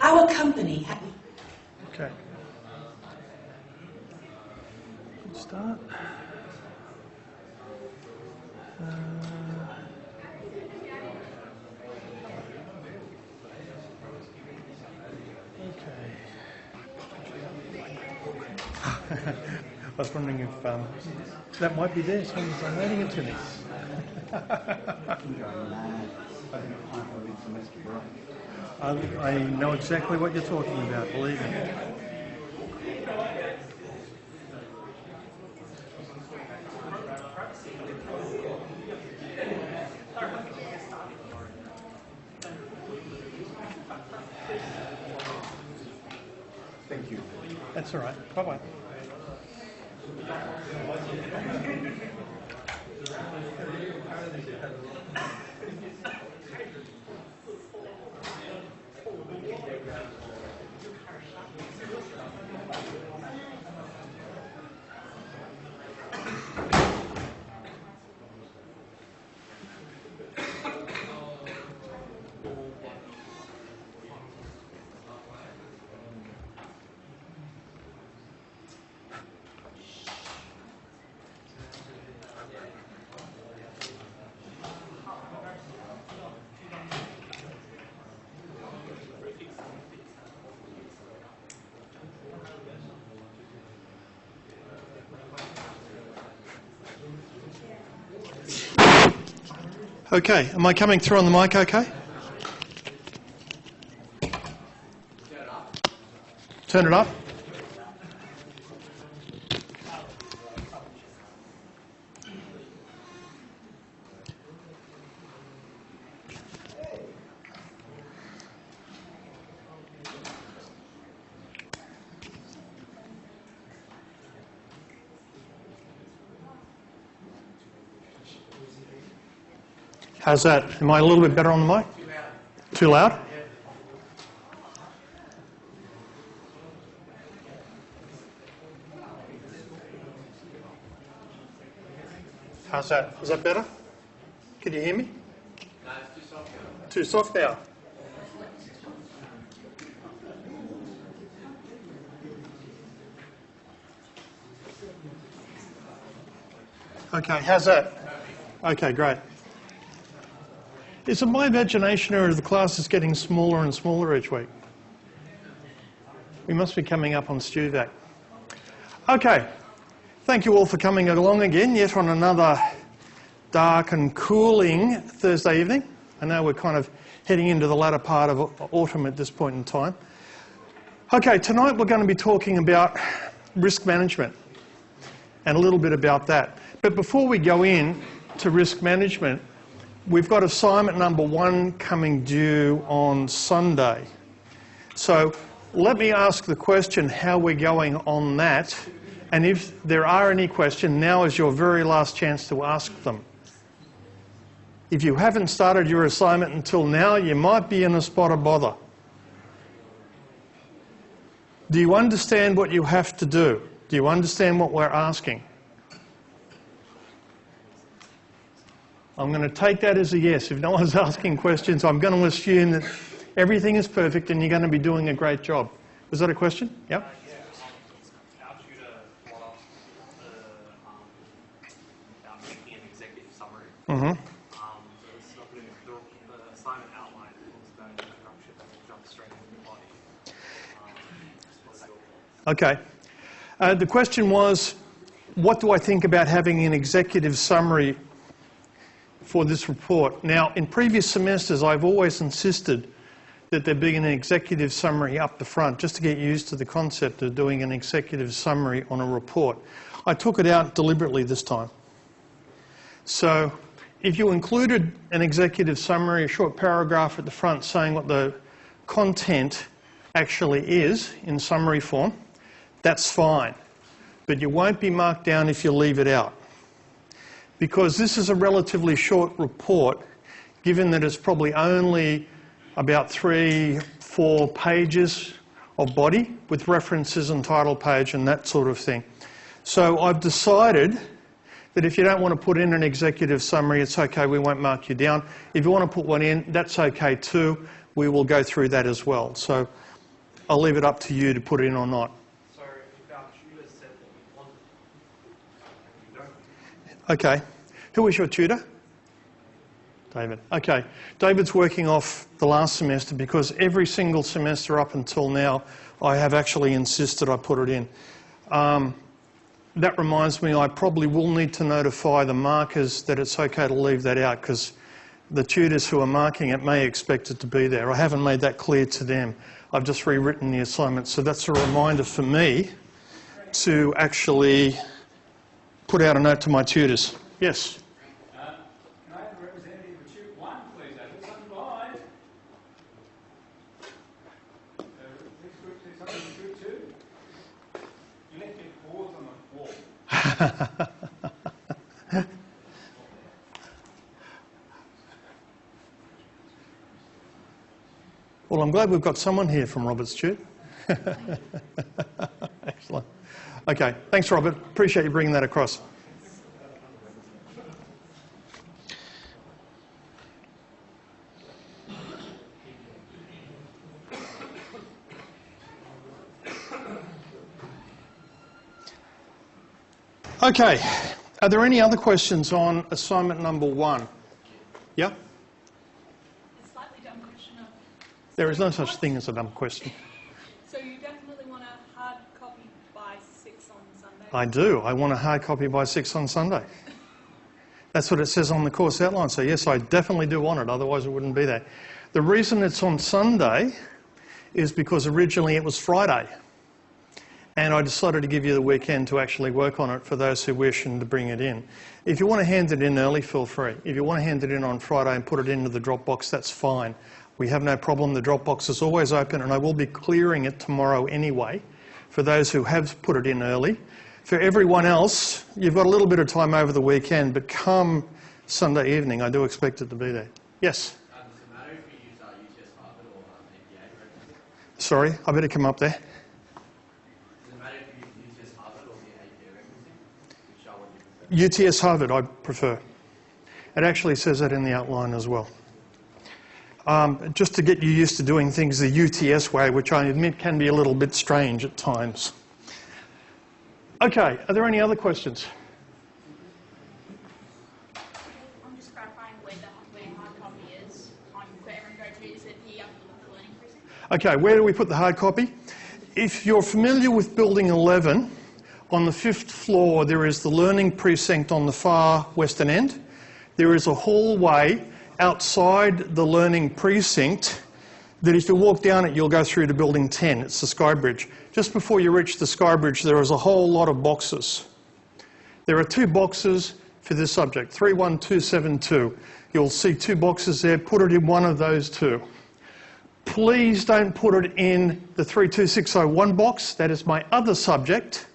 Our company. Okay. Good start. Okay. I was wondering if that might be there. Someone's donating it to me. I know exactly what you're talking about, believe me. Thank you. That's all right. Bye-bye. Okay, am I coming through on the mic okay? Turn it up. How's that? Am I a little bit better on the mic? Too loud? How's that? Is that better? Can you hear me? No, it's too soft now. Too soft now. Okay, how's that? Okay, great. Is it my imagination or the class is getting smaller and smaller each week? We must be coming up on STUVAC. Okay, thank you all for coming along again, yet on another dark and cooling Thursday evening. I know we're kind of heading into the latter part of autumn at this point in time. Okay, tonight we're going to be talking about risk management and a little bit about that. But before we go in to risk management, we've got assignment number 1 coming due on Sunday. So let me ask the question how we're going on that, and if there are any questions, now is your very last chance to ask them. If you haven't started your assignment until now, you might be in a spot of bother. Do you understand what you have to do? Do you understand what we're asking? I'm going to take that as a yes. If no one's asking questions, I'm going to assume that everything is perfect and you're going to be doing a great job. Was that a question? Yeah? Okay. The question was, what do I think about having an executive summary for this report? Now, in previous semesters, I've always insisted that there be an executive summary up the front, just to get used to the concept of doing an executive summary on a report. I took it out deliberately this time. So if you included an executive summary, a short paragraph at the front saying what the content actually is in summary form, that's fine. But you won't be marked down if you leave it out. Because this is a relatively short report, given that it's probably only about 3-4 pages of body with references and title page and that sort of thing. So I've decided that if you don't want to put in an executive summary, it's okay, we won't mark you down. If you want to put one in, that's okay too. We will go through that as well. So I'll leave it up to you to put it in or not. So if our tutor said that we wanted, we don't. Okay. Who was your tutor? David. Okay. David's working off the last semester because every single semester up until now, I have actually insisted I put it in. That reminds me, I probably will need to notify the markers that it's okay to leave that out because the tutors who are marking it may expect it to be there. I haven't made that clear to them. I've just rewritten the assignment. So that's a reminder for me to actually put out a note to my tutors. Yes? Can I have a representative for Tute 1, please? Over something live. Next group, say something for Tute 2. You left your paws on the wall. Well, I'm glad we've got someone here from Robert's Tute. Excellent. Okay, thanks, Robert. Appreciate you bringing that across. Okay, are there any other questions on assignment number 1? Yeah? A slightly dumb question. There is no such thing as a dumb question. So you definitely want a hard copy by 6 on Sunday? I do. I want a hard copy by 6 on Sunday. That's what it says on the course outline. So yes, I definitely do want it, otherwise it wouldn't be there. The reason it's on Sunday is because originally it was Friday. And I decided to give you the weekend to actually work on it for those who wish and to bring it in. If you want to hand it in early, feel free. If you want to hand it in on Friday and put it into the Dropbox, that's fine. We have no problem. The Dropbox is always open, and I will be clearing it tomorrow anyway for those who have put it in early. For everyone else, you've got a little bit of time over the weekend, but come Sunday evening, I do expect it to be there. Yes? Does it matter if we use UTS Harvard or APA referencing? Sorry, I better come up there. Does it matter if you use UTS Harvard or the APA referencing? Which are what you prefer? UTS Harvard, I prefer. It actually says that in the outline as well. Just to get you used to doing things the UTS way, which I admit can be a little bit strange at times. Okay, are there any other questions? I'm just clarifying where hard copy is on for everyone to go to. Is it here up the learning precinct? Okay, where do we put the hard copy? If you're familiar with Building 11, on the 5th floor there is the learning precinct on the far western end. There is a hallway outside the learning precinct that if you walk down it, you'll go through to Building 10. It's the Sky Bridge. Just before you reach the Sky Bridge, there is a whole lot of boxes. There are 2 boxes for this subject, 31272. You'll see 2 boxes there. Put it in one of those 2. Please don't put it in the 32601 box. That is my other subject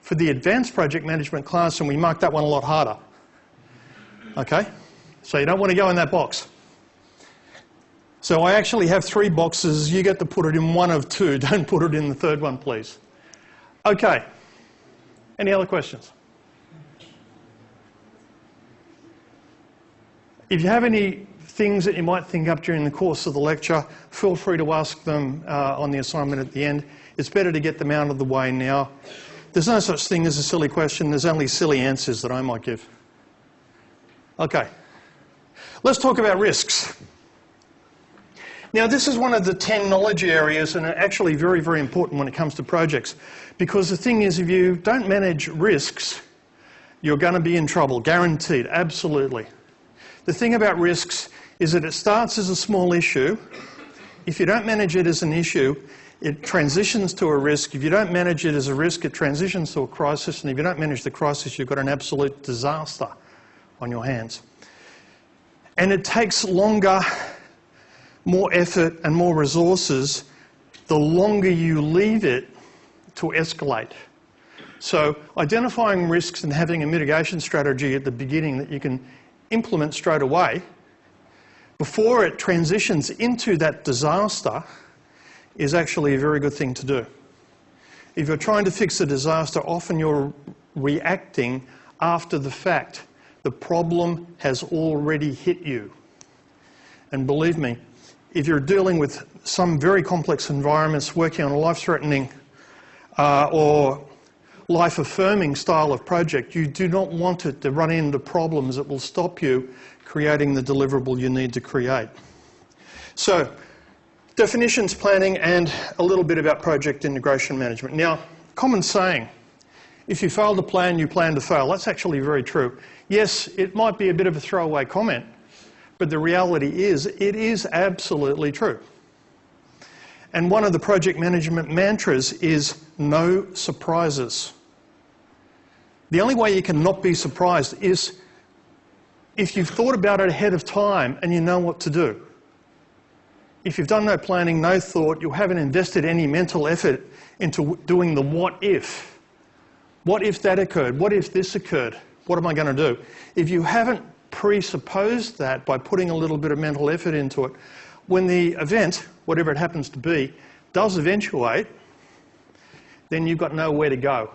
for the Advanced Project Management class, and we marked that one a lot harder. Okay? So you don't want to go in that box. So I actually have 3 boxes. You get to put it in one of 2. Don't put it in the 3rd one, please. Okay. Any other questions? If you have any things that you might think up during the course of the lecture, feel free to ask them on the assignment at the end. It's better to get them out of the way now. There's no such thing as a silly question. There's only silly answers that I might give. Okay. Let's talk about risks. Now, this is one of the 10 knowledge areas, and actually very, very important when it comes to projects, Because the thing is, if you don't manage risks, you're going to be in trouble, guaranteed, absolutely. The thing about risks is that it starts as a small issue. If you don't manage it as an issue, it transitions to a risk. If you don't manage it as a risk, it transitions to a crisis. And if you don't manage the crisis, you've got an absolute disaster on your hands. And it takes longer, more effort and more resources the longer you leave it to escalate. So identifying risks and having a mitigation strategy at the beginning that you can implement straight away before it transitions into that disaster is actually a very good thing to do. If you're trying to fix a disaster, often you're reacting after the fact. The problem has already hit you. And believe me, if you're dealing with some very complex environments, working on a life-threatening or life-affirming style of project, you do not want it to run into problems that will stop you creating the deliverable you need to create. So, definitions, planning, and a little bit about project integration management. Now, common saying, if you fail to plan, you plan to fail. That's actually very true. Yes, it might be a bit of a throwaway comment, but the reality is, it is absolutely true. And one of the project management mantras is no surprises. The only way you can not be surprised is if you've thought about it ahead of time and you know what to do. If you've done no planning, no thought, you haven't invested any mental effort into doing the what if. What if that occurred? What if this occurred? What am I going to do? If you haven't presupposed that by putting a little bit of mental effort into it, when the event, whatever it happens to be, does eventuate, then you've got nowhere to go.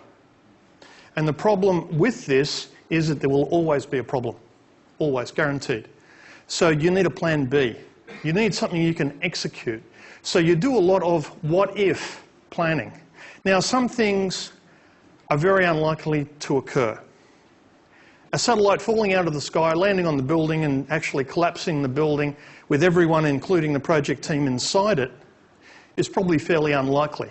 And the problem with this is that there will always be a problem. Always, guaranteed. So you need a plan B. You need something you can execute. So you do a lot of what-if planning. Now, some things are very unlikely to occur. A satellite falling out of the sky, landing on the building and actually collapsing the building with everyone, including the project team, inside it, is probably fairly unlikely.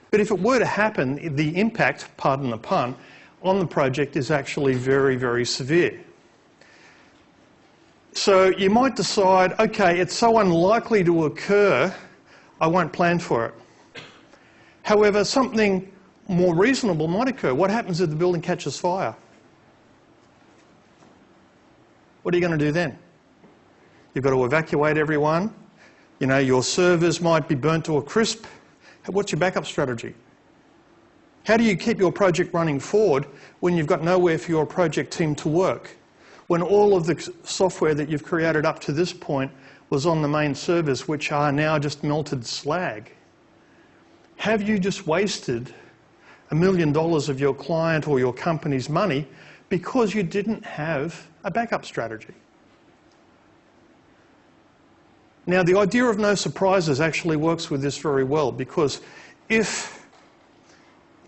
But if it were to happen, the impact, pardon the pun, on the project is actually very, very severe. So you might decide, okay, it's so unlikely to occur, I won't plan for it. However, something more reasonable might occur. What happens if the building catches fire? What are you going to do then? You've got to evacuate everyone. You know, your servers might be burnt to a crisp. What's your backup strategy? How do you keep your project running forward when you've got nowhere for your project team to work? When all of the software that you've created up to this point was on the main servers, which are now just melted slag? Have you just wasted $1 million of your client or your company's money because you didn't have a backup strategy? Now, the idea of no surprises actually works with this very well, because if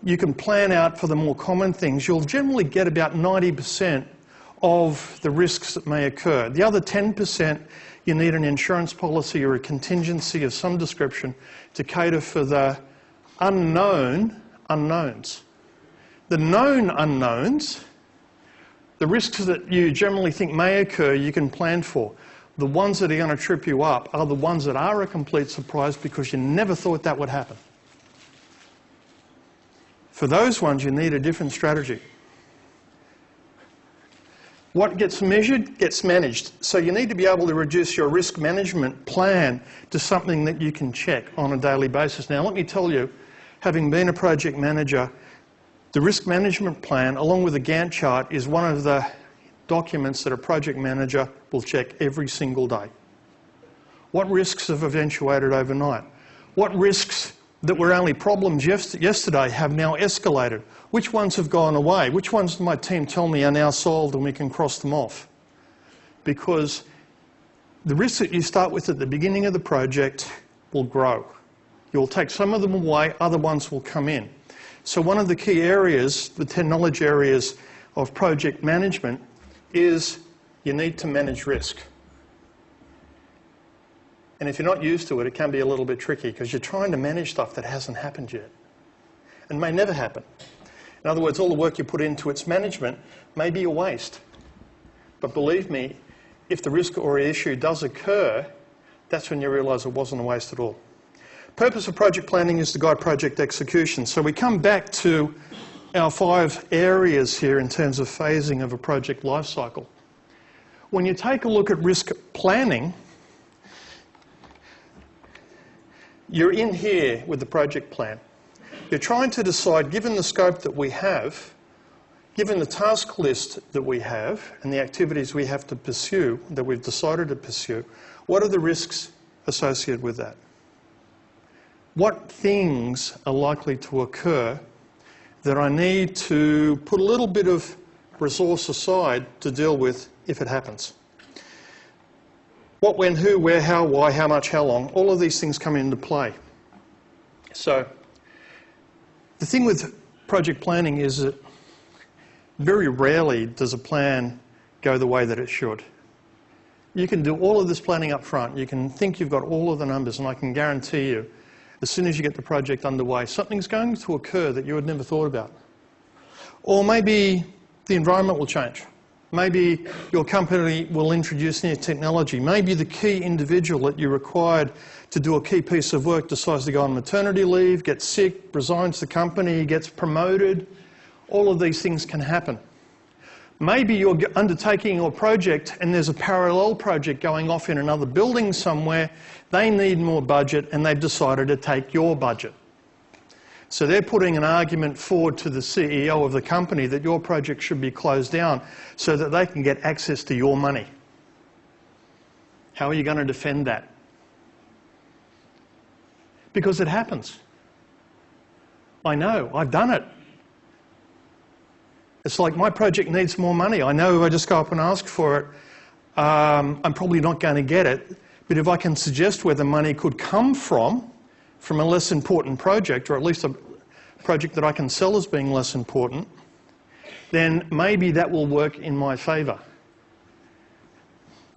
you can plan out for the more common things, you'll generally get about 90% of the risks that may occur. The other 10%, you need an insurance policy or a contingency of some description to cater for the unknown unknowns. The known unknowns, the risks that you generally think may occur, you can plan for. The ones that are going to trip you up are the ones that are a complete surprise because you never thought that would happen. For those ones, you need a different strategy. What gets measured gets managed. So you need to be able to reduce your risk management plan to something that you can check on a daily basis. Now, let me tell you, having been a project manager, the risk management plan, along with the Gantt chart, is one of the documents that a project manager will check every single day. What risks have eventuated overnight? What risks that were only problems yesterday have now escalated? Which ones have gone away? Which ones do my team tell me are now solved and we can cross them off? Because the risks that you start with at the beginning of the project will grow. You'll take some of them away, other ones will come in. So one of the key areas, the 10 knowledge areas of project management, is you need to manage risk. And if you're not used to it, it can be a little bit tricky because you're trying to manage stuff that hasn't happened yet. and may never happen. In other words, all the work you put into its management may be a waste. But believe me, if the risk or issue does occur, that's when you realise it wasn't a waste at all. Purpose of project planning is to guide project execution. So we come back to our 5 areas here in terms of phasing of a project life cycle. When you take a look at risk planning, you're in here with the project plan. You're trying to decide, given the scope that we have, given the task list that we have and the activities we have to pursue, that we've decided to pursue, what are the risks associated with that? What things are likely to occur that I need to put a little bit of resource aside to deal with if it happens? What, when, who, where, how, why, how much, how long, all of these things come into play. So the thing with project planning is that very rarely does a plan go the way that it should. You can do all of this planning up front. You can think you've got all of the numbers, and I can guarantee you, as soon as you get the project underway, something's going to occur that you had never thought about. Or maybe the environment will change. Maybe your company will introduce new technology. Maybe the key individual that you required to do a key piece of work decides to go on maternity leave, gets sick, resigns the company, gets promoted. All of these things can happen. Maybe you're undertaking your project and there's a parallel project going off in another building somewhere. They need more budget and they've decided to take your budget. So they're putting an argument forward to the CEO of the company that your project should be closed down so that they can get access to your money. How are you going to defend that? Because it happens. I know, I've done it. It's like my project needs more money. I know if I just go up and ask for it, I'm probably not going to get it. But if I can suggest where the money could come from a less important project, or at least a project that I can sell as being less important, then maybe that will work in my favour.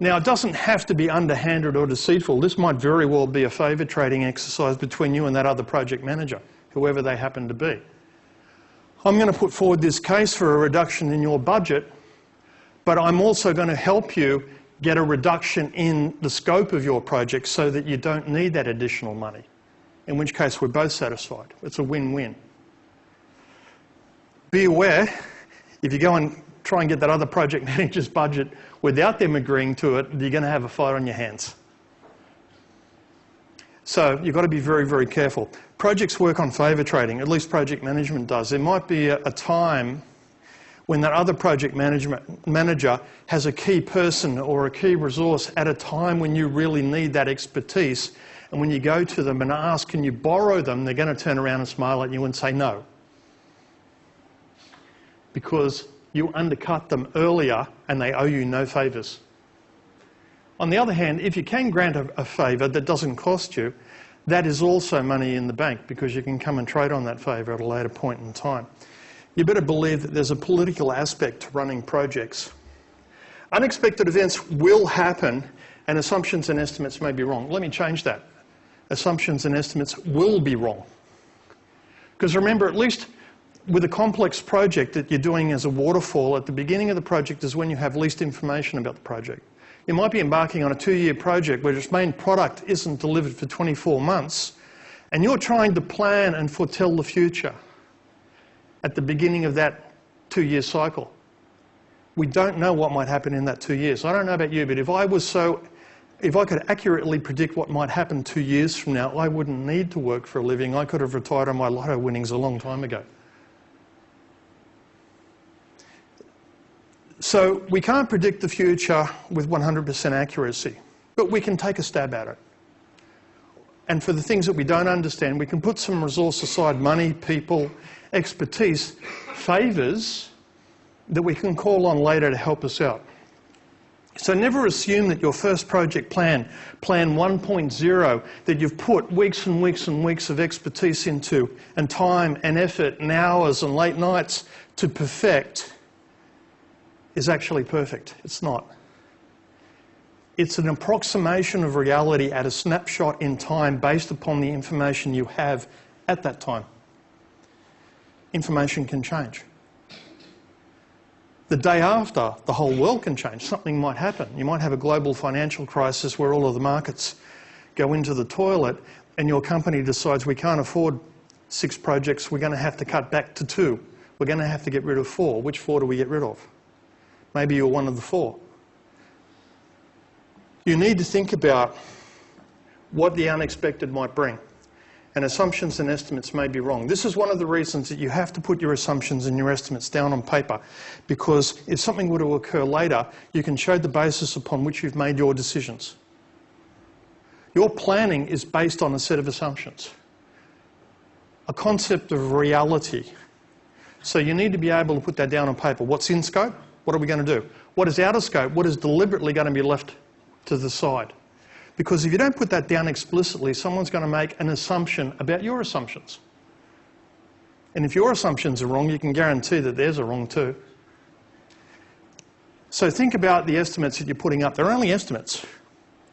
Now, it doesn't have to be underhanded or deceitful. This might very well be a favour trading exercise between you and that other project manager, whoever they happen to be. I'm going to put forward this case for a reduction in your budget, but I'm also going to help you get a reduction in the scope of your project so that you don't need that additional money, in which case we're both satisfied. It's a win-win. Be aware, if you go and try and get that other project manager's budget without them agreeing to it, you're going to have a fight on your hands. So you've got to be very, very careful. Projects work on favour trading, at least project management does. There might be a time when that other project manager has a key person or a key resource at a time when you really need that expertise, and when you go to them and ask, can you borrow them, they're going to turn around and smile at you and say no. Because you undercut them earlier and they owe you no favours. On the other hand, if you can grant a favour that doesn't cost you, that is also money in the bank because you can come and trade on that favour at a later point in time. You better believe that there's a political aspect to running projects. Unexpected events will happen and assumptions and estimates may be wrong. Let me change that. Assumptions and estimates will be wrong. Because remember, at least with a complex project that you're doing as a waterfall, at the beginning of the project is when you have least information about the project. You might be embarking on a 2-year project where its main product isn't delivered for 24 months, and you're trying to plan and foretell the future at the beginning of that 2-year cycle. We don't know what might happen in that 2 years. I don't know about you, but if I could accurately predict what might happen 2 years from now, I wouldn't need to work for a living. I could have retired on my lotto winnings a long time ago. So we can't predict the future with 100% accuracy, but we can take a stab at it. And for the things that we don't understand, we can put some resource aside, money, people, expertise, favours that we can call on later to help us out. So never assume that your first project plan 1.0, that you've put weeks and weeks and weeks of expertise into, and time and effort and hours and late nights to perfect, is actually perfect. It's not. It's an approximation of reality at a snapshot in time based upon the information you have at that time. information can change. The day after, the whole world can change. Something might happen. You might have a global financial crisis where all of the markets go into the toilet and your company decides we can't afford 6 projects, we're going to have to cut back to 2. We're going to have to get rid of 4. Which 4 do we get rid of? Maybe you're one of the 4. You need to think about what the unexpected might bring. And assumptions and estimates may be wrong. This is one of the reasons that you have to put your assumptions and your estimates down on paper, because if something were to occur later, you can show the basis upon which you've made your decisions. Your planning is based on a set of assumptions, a concept of reality. So you need to be able to put that down on paper. What's in scope? What are we going to do? What is out of scope? What is deliberately going to be left to the side? Because if you don't put that down explicitly, someone's going to make an assumption about your assumptions. And if your assumptions are wrong, you can guarantee that theirs are wrong too. So think about the estimates that you're putting up. They're only estimates.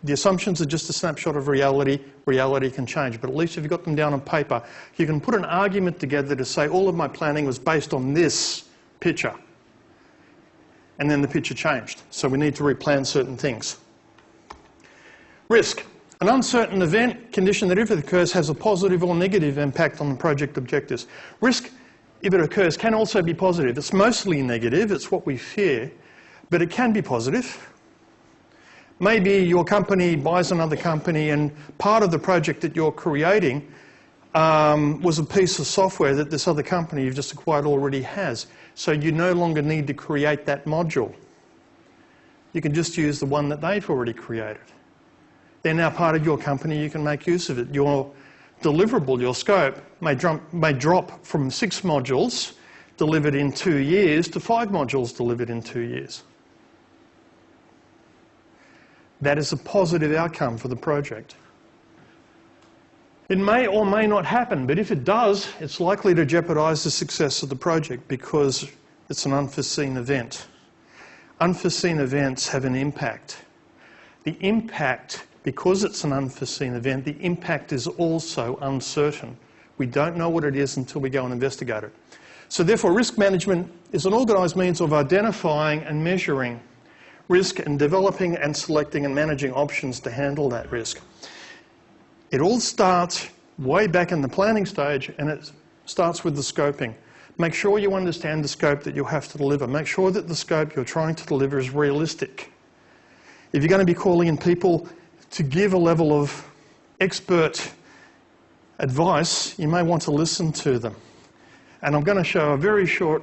The assumptions are just a snapshot of reality. Reality can change. But at least if you've got them down on paper, you can put an argument together to say all of my planning was based on this picture. And then the picture changed. So we need to replan certain things. Risk. An uncertain event, condition that if it occurs has a positive or negative impact on the project objectives. Risk, if it occurs, can also be positive. It's mostly negative, it's what we fear, but it can be positive. Maybe your company buys another company and part of the project that you're creating was a piece of software that this other company you've just acquired already has. So you no longer need to create that module. You can just use the one that they've already created. They're now part of your company, you can make use of it. Your deliverable, your scope, may drop from 6 modules delivered in 2 years to 5 modules delivered in 2 years. That is a positive outcome for the project. It may or may not happen, but if it does, it's likely to jeopardise the success of the project because it's an unforeseen event. Unforeseen events have an impact. The impact, because it's an unforeseen event, the impact is also uncertain. We don't know what it is until we go and investigate it. So therefore, risk management is an organised means of identifying and measuring risk and developing and selecting and managing options to handle that risk. It all starts way back in the planning stage, and it starts with the scoping. Make sure you understand the scope that you have to deliver. Make sure that the scope you're trying to deliver is realistic. If you're going to be calling in people to give a level of expert advice, you may want to listen to them. And I'm going to show a very short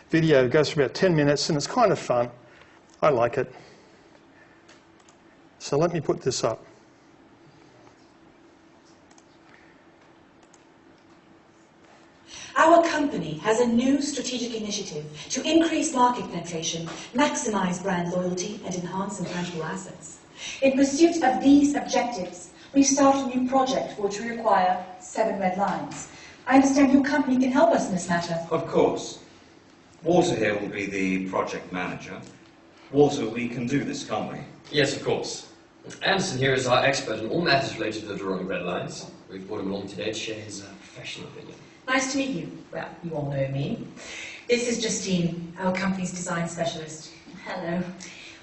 video. It goes for about 10 minutes, and it's kind of fun. I like it. So let me put this up. Our company has a new strategic initiative to increase market penetration, maximize brand loyalty, and enhance intangible assets. In pursuit of these objectives, we've started a new project for which we require 7 red lines. I understand your company can help us in this matter. Of course. Walter here will be the project manager. Walter, we can do this, can't we? Yes, of course. Anderson here is our expert in all matters related to the drawing red lines. We've brought him along today to share his professional opinion. Nice to meet you. Well, you all know me. This is Justine, our company's design specialist. Hello.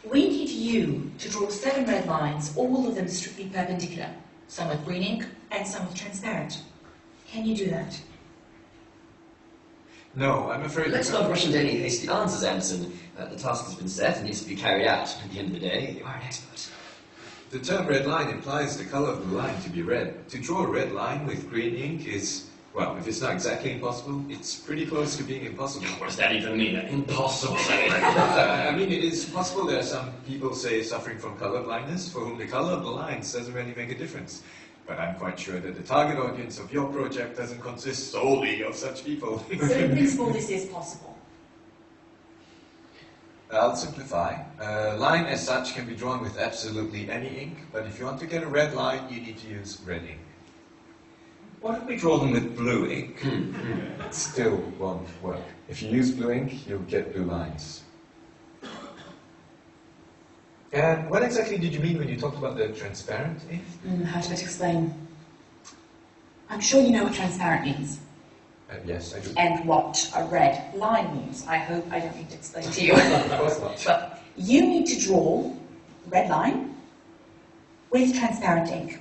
We need you to draw 7 red lines, all of them strictly perpendicular, some with green ink and some with transparent. Can you do that? No, I'm afraid... Let's not rush into any hasty answers, Anderson. The task has been set and needs to be carried out. At the end of the day, you are an expert. The term red line implies the colour of the line to be red. To draw a red line with green ink is, well, if it's not exactly impossible, it's pretty close to being impossible. What does that even mean? Impossible? I mean, it is possible. There are some people, say, suffering from colour blindness, for whom the colour of the lines doesn't really make a difference. But I'm quite sure that the target audience of your project doesn't consist solely of such people. So in principle, this is possible. I'll simplify. A line as such can be drawn with absolutely any ink, but if you want to get a red line, you need to use red ink. Why don't we draw them with blue ink? It still won't work. If you use blue ink, you'll get blue lines. And what exactly did you mean when you talked about the transparent ink? How should I explain? I'm sure you know what transparent means. Yes, I do. And what a red line means. I hope I don't need to explain to you. Of course not. But you need to draw a red line with transparent ink.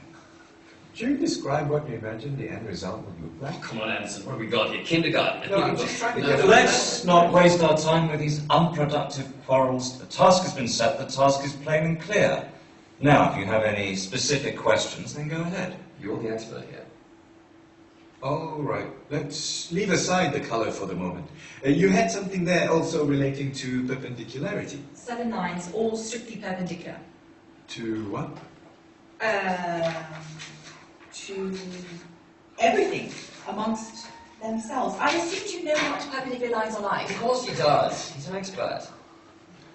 Could you describe what you imagine the end result would look like? Come on, Anderson, what have we got here? Kindergarten. No, I'm just trying to get a... Let's not waste our time with these unproductive quarrels. The task has been set, the task is plain and clear. Now, if you have any specific questions, then go ahead. You're the expert here. All right, let's leave aside the colour for the moment. You had something there also relating to perpendicularity. 7 lines, all strictly perpendicular. To what? To everything amongst themselves. I assumed you know what perpendicular lines are like. Of course he does. He's an expert.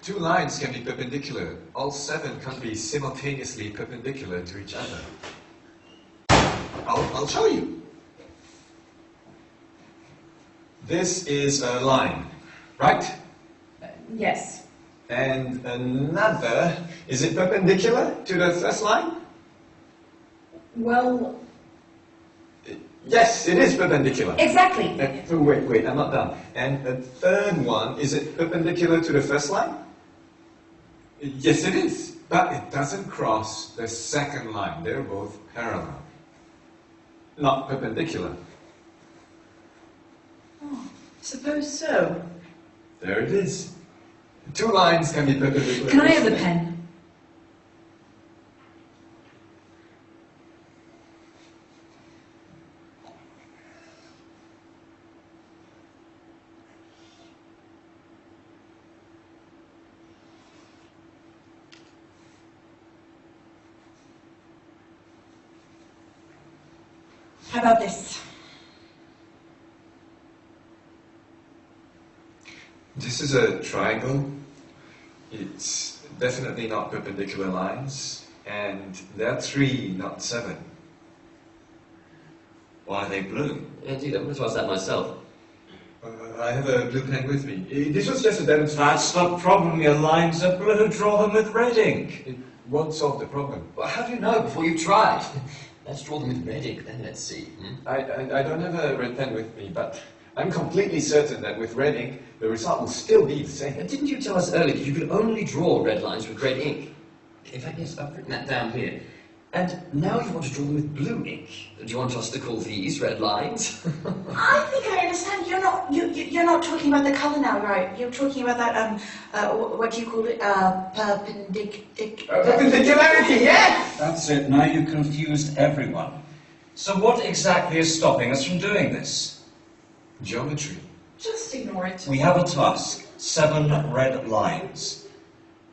2 lines can be perpendicular. All 7 can be simultaneously perpendicular to each other. I'll show you. This is a line, right? Yes. And another, is it perpendicular to the first line? Well, Yes, it is perpendicular. exactly. Wait, I'm not done. And the third one, is it perpendicular to the first line? Yes, it is. But it doesn't cross the second line. They're both parallel. Not perpendicular. Oh, suppose so. There it is. 2 lines can be perpendicular. Can I have the pen? How about this? This is a triangle. It's definitely not perpendicular lines. And there are 3, not 7. Why are they blue? Indeed, I would have asked that myself. I have a blue pen with me. This was just a demonstration. That's the problem. Your lines are blue. Draw them with red ink. It won't solve the problem. Well, how do you know before you've tried? Let's draw them with red ink, then let's see. I don't have a red pen with me, but I'm completely certain that with red ink, the result will still be the same. Didn't you tell us earlier that you could only draw red lines with red ink? In fact, yes, I've written that down here. And now you want to draw them with blue ink. Do you want us to call these red lines? I think I understand. You're not talking about the colour now, right? You're talking about that what do you call it? Perpendicularity, yes! That's it. Now you've confused everyone. So what exactly is stopping us from doing this? Geometry. Just ignore it. We have a task. 7 red lines.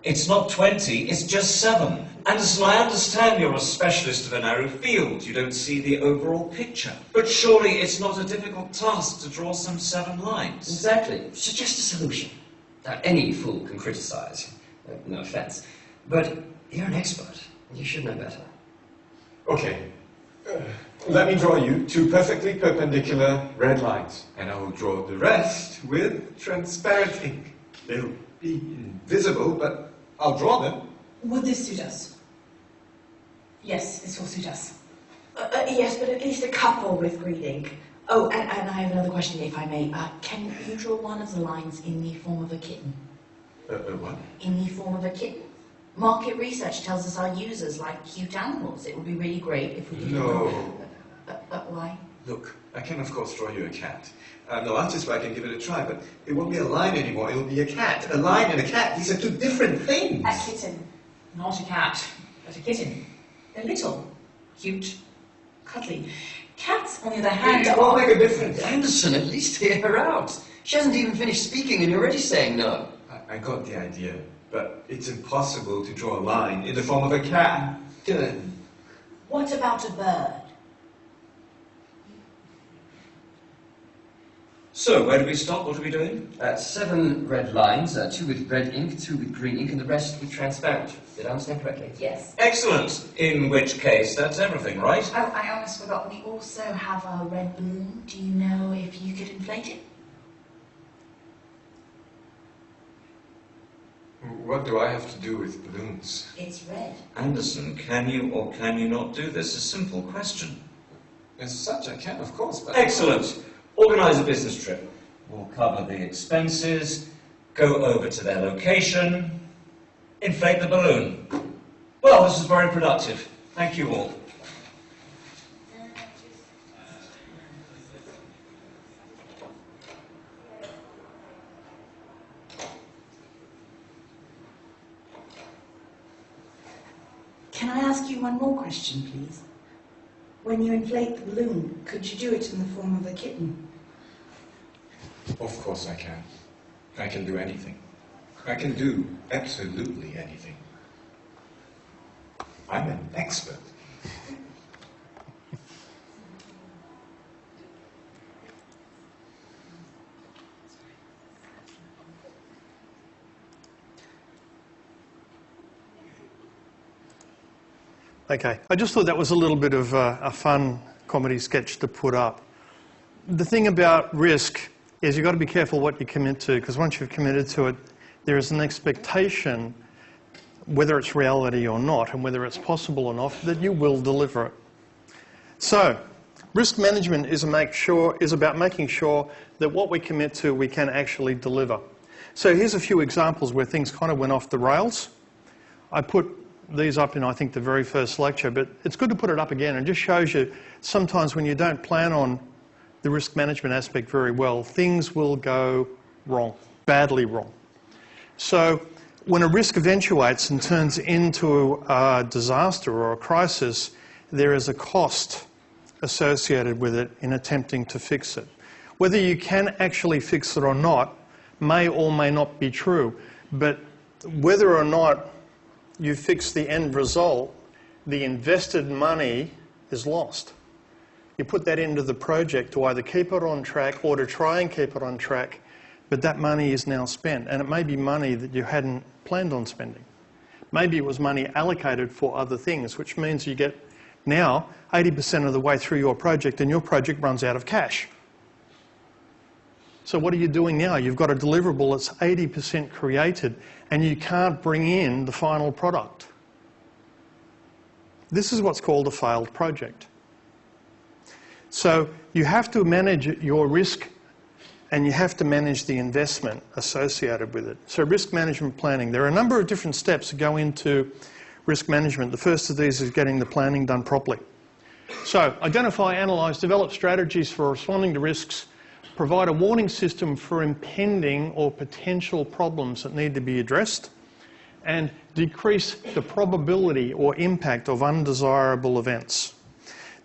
It's not 20, it's just 7. Anderson, I understand you're a specialist of a narrow field. You don't see the overall picture. But surely it's not a difficult task to draw some 7 lines. Exactly. Suggest a solution. Now, any fool can criticize. No offense. But you're an expert. You should know better. Okay. Let me draw you 2 perfectly perpendicular red lines. And I will draw the rest with transparent ink. They'll be invisible, but I'll draw them. Would this suit us? Yes, this will suit us. Yes, but at least a couple with green ink. Oh, and I have another question, if I may. Can you draw one of the lines in the form of a kitten? What? In the form of a kitten? Market research tells us our users like cute animals. It would be really great if we could... No. Why? Look, I can of course draw you a cat. I'm no artist, but I can give it a try, but it won't be a line anymore, it'll be a cat. A line and a cat, these are 2 different things. A kitten. Not a cat, but a kitten. They're little, cute, cuddly. Cats, on the other hand, It won't make a difference. Anderson, at least hear her out. She hasn't even finished speaking and you're already saying no. I got the idea, but it's impossible to draw a line in the form of a cat. What about a bird? So, where do we stop? What are we doing? 7 red lines, 2 with red ink, 2 with green ink, and the rest with transparent. Did I understand correctly? Yes. Excellent. In which case, that's everything, right? Oh, I almost forgot. We also have a red balloon. Do you know if you could inflate it? What do I have to do with balloons? It's red. Anderson, can you or can you not do this? A simple question. As such, I can, of course, but... Excellent. Organise a business trip. We'll cover the expenses, go over to their location, inflate the balloon. Well, this was very productive. Thank you all. Can I ask you one more question, please? When you inflate the balloon, could you do it in the form of a kitten? Of course I can. I can do anything. I can do absolutely anything. I'm an expert. Okay, I just thought that was a little bit of a fun comedy sketch to put up. The thing about risk is you've got to be careful what you commit to, because once you've committed to it, there is an expectation, whether it's reality or not, and whether it's possible or not, that you will deliver it. So, risk management is about making sure that what we commit to, we can actually deliver. So here's a few examples where things kind of went off the rails. I put these up in, I think, the very first lecture, but it's good to put it up again. It just shows you sometimes when you don't plan on the risk management aspect very well, things will go wrong, badly wrong. So when a risk eventuates and turns into a disaster or a crisis, there is a cost associated with it in attempting to fix it. Whether you can actually fix it or not may or may not be true, but whether or not you fix the end result, the invested money is lost. You put that into the project to either keep it on track or to try and keep it on track, but that money is now spent, and it may be money that you hadn't planned on spending. Maybe it was money allocated for other things, which means you get now 80% of the way through your project and your project runs out of cash. So what are you doing now? You've got a deliverable that's 80% created and you can't bring in the final product. This is what's called a failed project. So you have to manage your risk and you have to manage the investment associated with it. So risk management planning. There are a number of different steps that go into risk management. The first of these is getting the planning done properly. So identify, analyse, develop strategies for responding to risks, provide a warning system for impending or potential problems that need to be addressed, and decrease the probability or impact of undesirable events.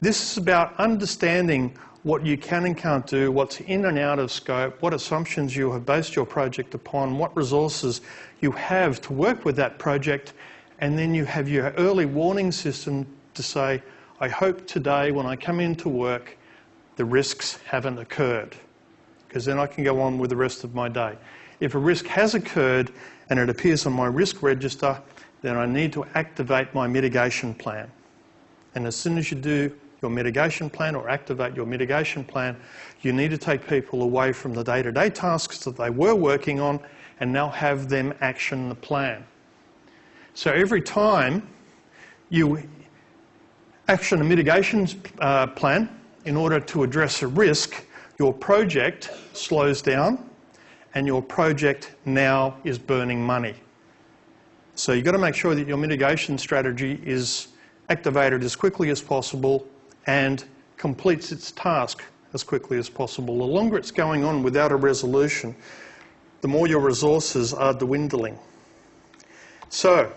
This is about understanding what you can and can't do, what's in and out of scope, what assumptions you have based your project upon, what resources you have to work with that project, and then you have your early warning system to say, I hope today when I come into work, the risks haven't occurred, because then I can go on with the rest of my day. If a risk has occurred and it appears on my risk register, then I need to activate my mitigation plan. And as soon as you do your mitigation plan or activate your mitigation plan, you need to take people away from the day-to-day tasks that they were working on and now have them action the plan. So every time you action a mitigation plan in order to address a risk, your project slows down and your project now is burning money. So you've got to make sure that your mitigation strategy is activated as quickly as possible and completes its task as quickly as possible. The longer it's going on without a resolution, the more your resources are dwindling. So,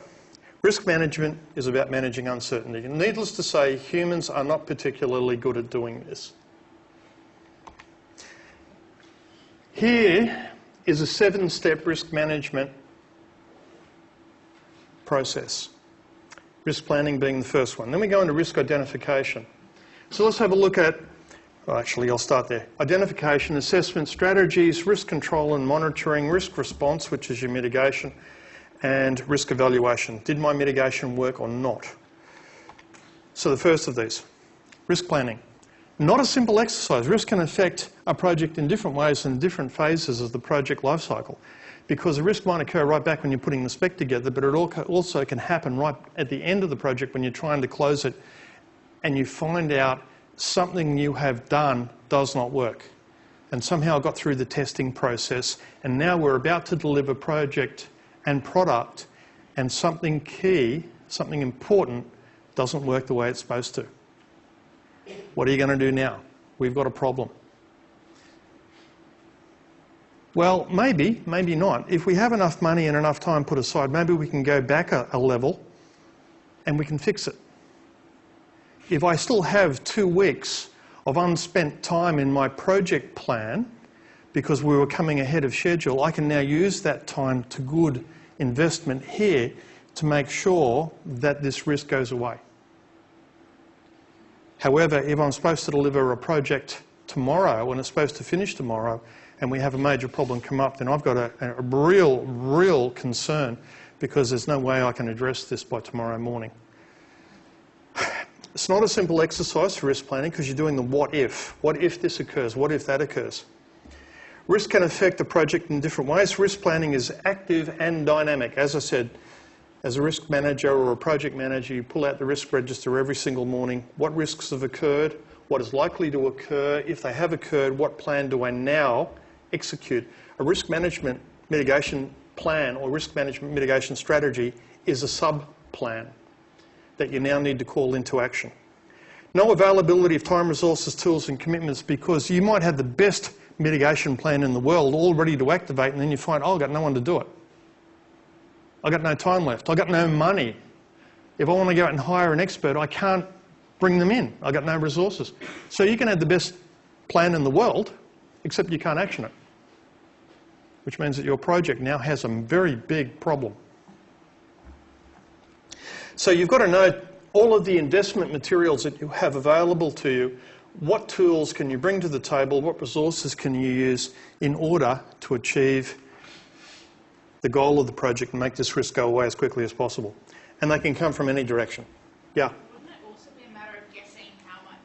risk management is about managing uncertainty. And needless to say, humans are not particularly good at doing this. Here is a 7-step risk management process. Risk planning being the first one. Then we go into risk identification. So let's have a look at, well, actually I'll start there. Identification, assessment strategies, risk control and monitoring, risk response, which is your mitigation, and risk evaluation. Did my mitigation work or not? So the first of these, risk planning. Not a simple exercise. Risk can affect a project in different ways in different phases of the project life cycle, because the risk might occur right back when you're putting the spec together, but it also can happen right at the end of the project when you're trying to close it and you find out something you have done does not work. and somehow got through the testing process, and now we're about to deliver project and product, and something key, something important, doesn't work the way it's supposed to. What are you going to do now? We've got a problem. Well, maybe, maybe not. If we have enough money and enough time put aside, maybe we can go back a level and we can fix it. If I still have 2 weeks of unspent time in my project plan because we were coming ahead of schedule, I can now use that time to good investment here to make sure that this risk goes away. However, if I'm supposed to deliver a project tomorrow and it's supposed to finish tomorrow and we have a major problem come up, then I've got a real concern because there's no way I can address this by tomorrow morning. It's not a simple exercise for risk planning because you're doing the what if. What if this occurs? What if that occurs? Risk can affect the project in different ways. Risk planning is active and dynamic. As I said, as a risk manager or a project manager, you pull out the risk register every single morning. What risks have occurred? What is likely to occur? If they have occurred, what plan do I now execute? A risk management mitigation plan or risk management mitigation strategy is a sub-plan that you now need to call into action. No availability of time, resources, tools and commitments, because you might have the best mitigation plan in the world all ready to activate, and then you find, oh, I've got no one to do it. I've got no time left. I've got no money. If I want to go out and hire an expert, I can't bring them in. I've got no resources. So you can have the best plan in the world, except you can't action it, which means that your project now has a very big problem. So you've got to know all of the investment materials that you have available to you. What tools can you bring to the table? What resources can you use in order to achieve the goal of the project and make this risk go away as quickly as possible? And they can come from any direction. Yeah? Wouldn't it also be a matter of guessing how much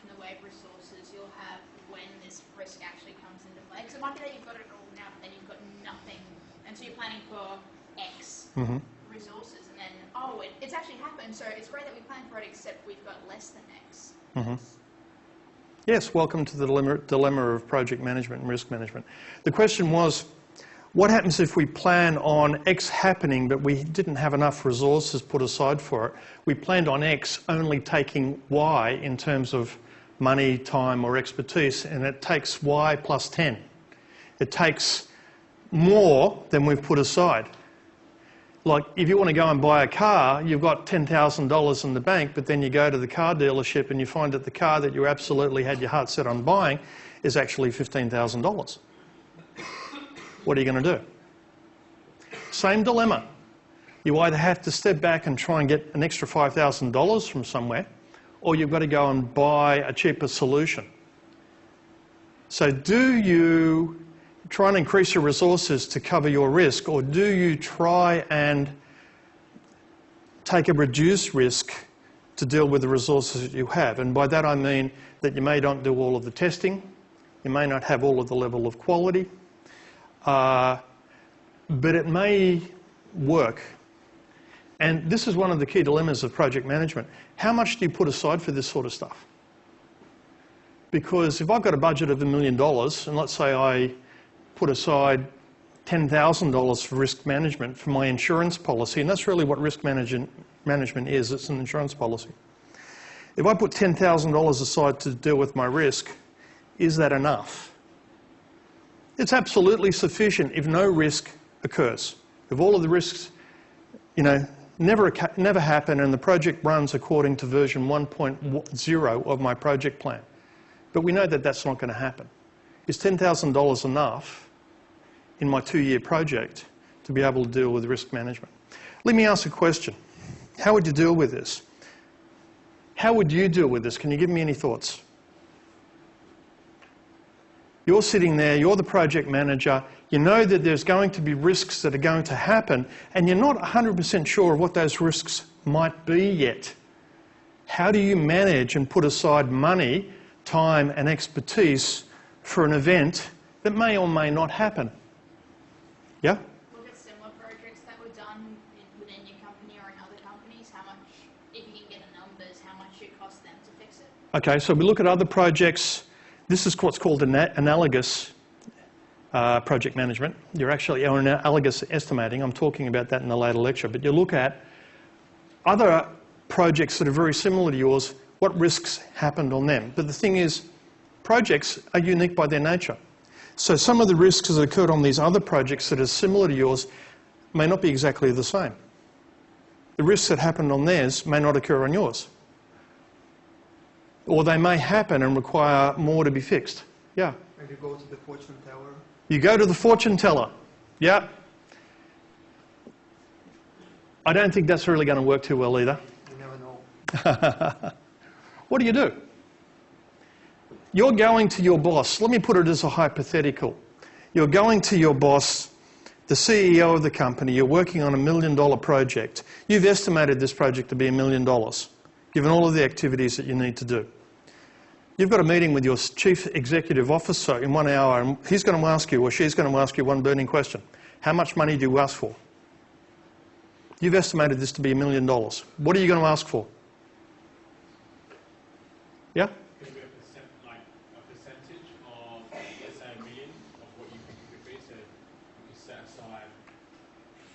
in the way of resources you'll have when this risk actually comes into play? Because it might be that you've got it all now, but then you've got nothing. And so you're planning for X resources, and then, oh, it's actually happened, so it's great that we planned for it, except we've got less than X. Yes, welcome to the dilemma of project management and risk management. The question was, what happens if we plan on X happening, but we didn't have enough resources put aside for it? We planned on X only taking Y in terms of money, time, or expertise, and it takes Y plus 10. It takes more than we've put aside. Like, if you want to go and buy a car, you've got $10,000 in the bank, but then you go to the car dealership and you find that the car that you absolutely had your heart set on buying is actually $15,000. What are you going to do? Same dilemma. You either have to step back and try and get an extra $5,000 from somewhere, or you've got to go and buy a cheaper solution. So do you try and increase your resources to cover your risk, or do you try and take a reduced risk to deal with the resources that you have? And by that I mean that you may not do all of the testing, you may not have all of the level of quality, but it may work. And this is one of the key dilemmas of project management. How much do you put aside for this sort of stuff? Because if I've got a budget of $1 million, and let's say I put aside $10,000 for risk management for my insurance policy, and that's really what risk management is, it's an insurance policy. If I put $10,000 aside to deal with my risk, is that enough? It's absolutely sufficient if no risk occurs. If all of the risks, never happen and the project runs according to version 1.0 of my project plan. But we know that that's not going to happen. Is $10,000 enough in my 2-year project to be able to deal with risk management? Let me ask a question. How would you deal with this? How would you deal with this? Can you give me any thoughts? You're sitting there, you're the project manager, you know that there's going to be risks that are going to happen, and you're not 100% sure of what those risks might be yet. How do you manage and put aside money, time and expertise for an event that may or may not happen? Yeah? Look at similar projects that were done within your company or in other companies. How much, if you can get the numbers, how much it costs them to fix it? Okay, so we look at other projects This is what's called analogous project management. You're actually analogous estimating. I'm talking about that in a later lecture. But you look at other projects that are very similar to yours, what risks happened on them. But the thing is, projects are unique by their nature. So some of the risks that occurred on these other projects that are similar to yours may not be exactly the same. The risks that happened on theirs may not occur on yours. Or they may happen and require more to be fixed. Yeah? And you go to the fortune teller. You go to the fortune teller. Yeah. I don't think that's really going to work too well either. You never know. What do? You're going to your boss. Let me put it as a hypothetical. You're going to your boss, the CEO of the company. You're working on $1 million project. You've estimated this project to be $1 million, given all of the activities that you need to do. You've got a meeting with your chief executive officer in 1 hour, and he's going to ask you, or she's going to ask you one burning question. How much money do you ask for? You've estimated this to be $1 million. What are you going to ask for? Yeah? Could be a percentage of, let's say, $1 million of what you think it could be. So you could set aside,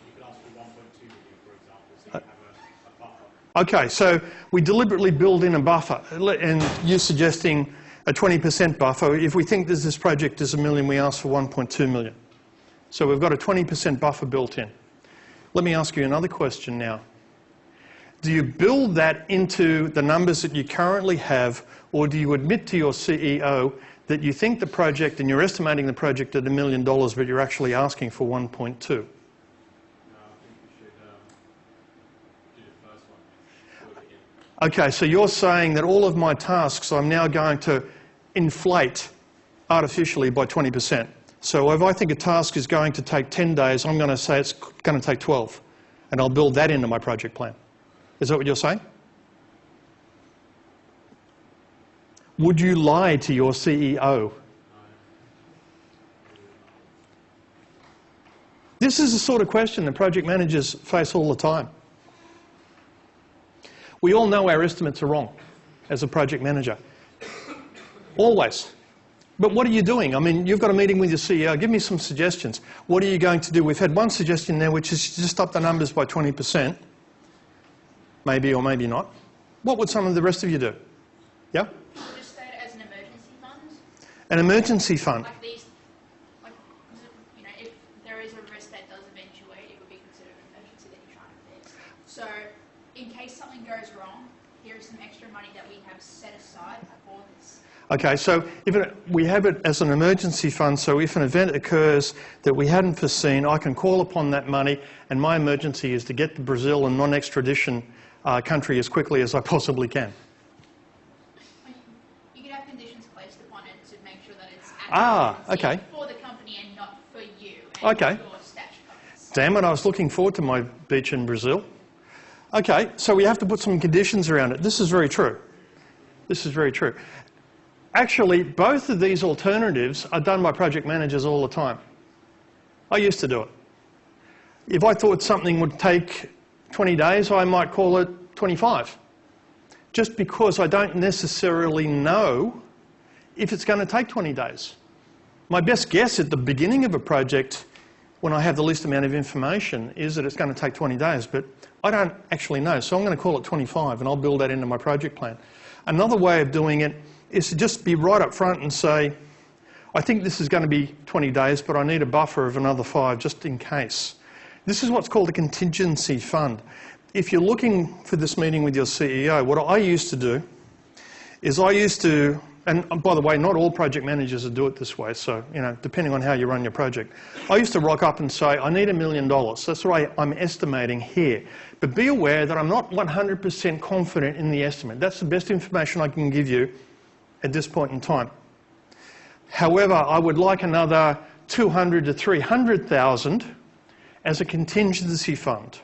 you could ask for 1.2 million, for example, so you have a buffer. Okay, so we deliberately build in a buffer, and you're suggesting a 20% buffer. If we think this project is $1 million, we ask for 1.2 million. So we've got a 20% buffer built in. Let me ask you another question now. Do you build that into the numbers that you currently have, or do you admit to your CEO that you think the project, and you're estimating the project at $1 million, but you're actually asking for 1.2? No, I think we should do the first one. Build it in. Okay, so you're saying that all of my tasks I'm now going to inflate artificially by 20%. So if I think a task is going to take 10 days, I'm going to say it's going to take 12, and I'll build that into my project plan. Is that what you're saying? Would you lie to your CEO? This is the sort of question that project managers face all the time. We all know our estimates are wrong as a project manager. Always. But what are you doing? I mean, you've got a meeting with your CEO. Give me some suggestions. What are you going to do? We've had one suggestion there, which is just up the numbers by 20%. Maybe or maybe not. What would some of the rest of you do? Yeah? Just say it as an emergency fund. An emergency fund. Like these, like, you know, if there is a risk that does eventuate, it would be considered an emergency that you're trying to fix. So, in case something goes wrong, here is some extra money that we have set aside for this. Okay, so we have it as an emergency fund, so if an event occurs that we hadn't foreseen, I can call upon that money, and my emergency is to get to Brazil and non-extradition country as quickly as I possibly can. You could have conditions placed upon it to make sure that it's actually okay. for the company and not for you and Okay. your stash costs. Damn it, I was looking forward to my beach in Brazil. Okay, so we have to put some conditions around it. This is very true. This is very true. Actually, both of these alternatives are done by project managers all the time. I used to do it. If I thought something would take 20 days, I might call it 25. Just because I don't necessarily know if it's going to take 20 days. My best guess at the beginning of a project, when I have the least amount of information, is that it's going to take 20 days, but I don't actually know. So I'm going to call it 25, and I'll build that into my project plan. Another way of doing it is to just be right up front and say, I think this is going to be 20 days, but I need a buffer of another 5 just in case. This is what's called a contingency fund. If you're looking for this meeting with your CEO, what I used to do is and by the way, not all project managers do it this way, so, you know, depending on how you run your project. I used to rock up and say, I need $1 million. That's what I'm estimating here. But be aware that I'm not 100% confident in the estimate. That's the best information I can give you at this point in time. However, I would like another 200 to 300,000 as a contingency fund.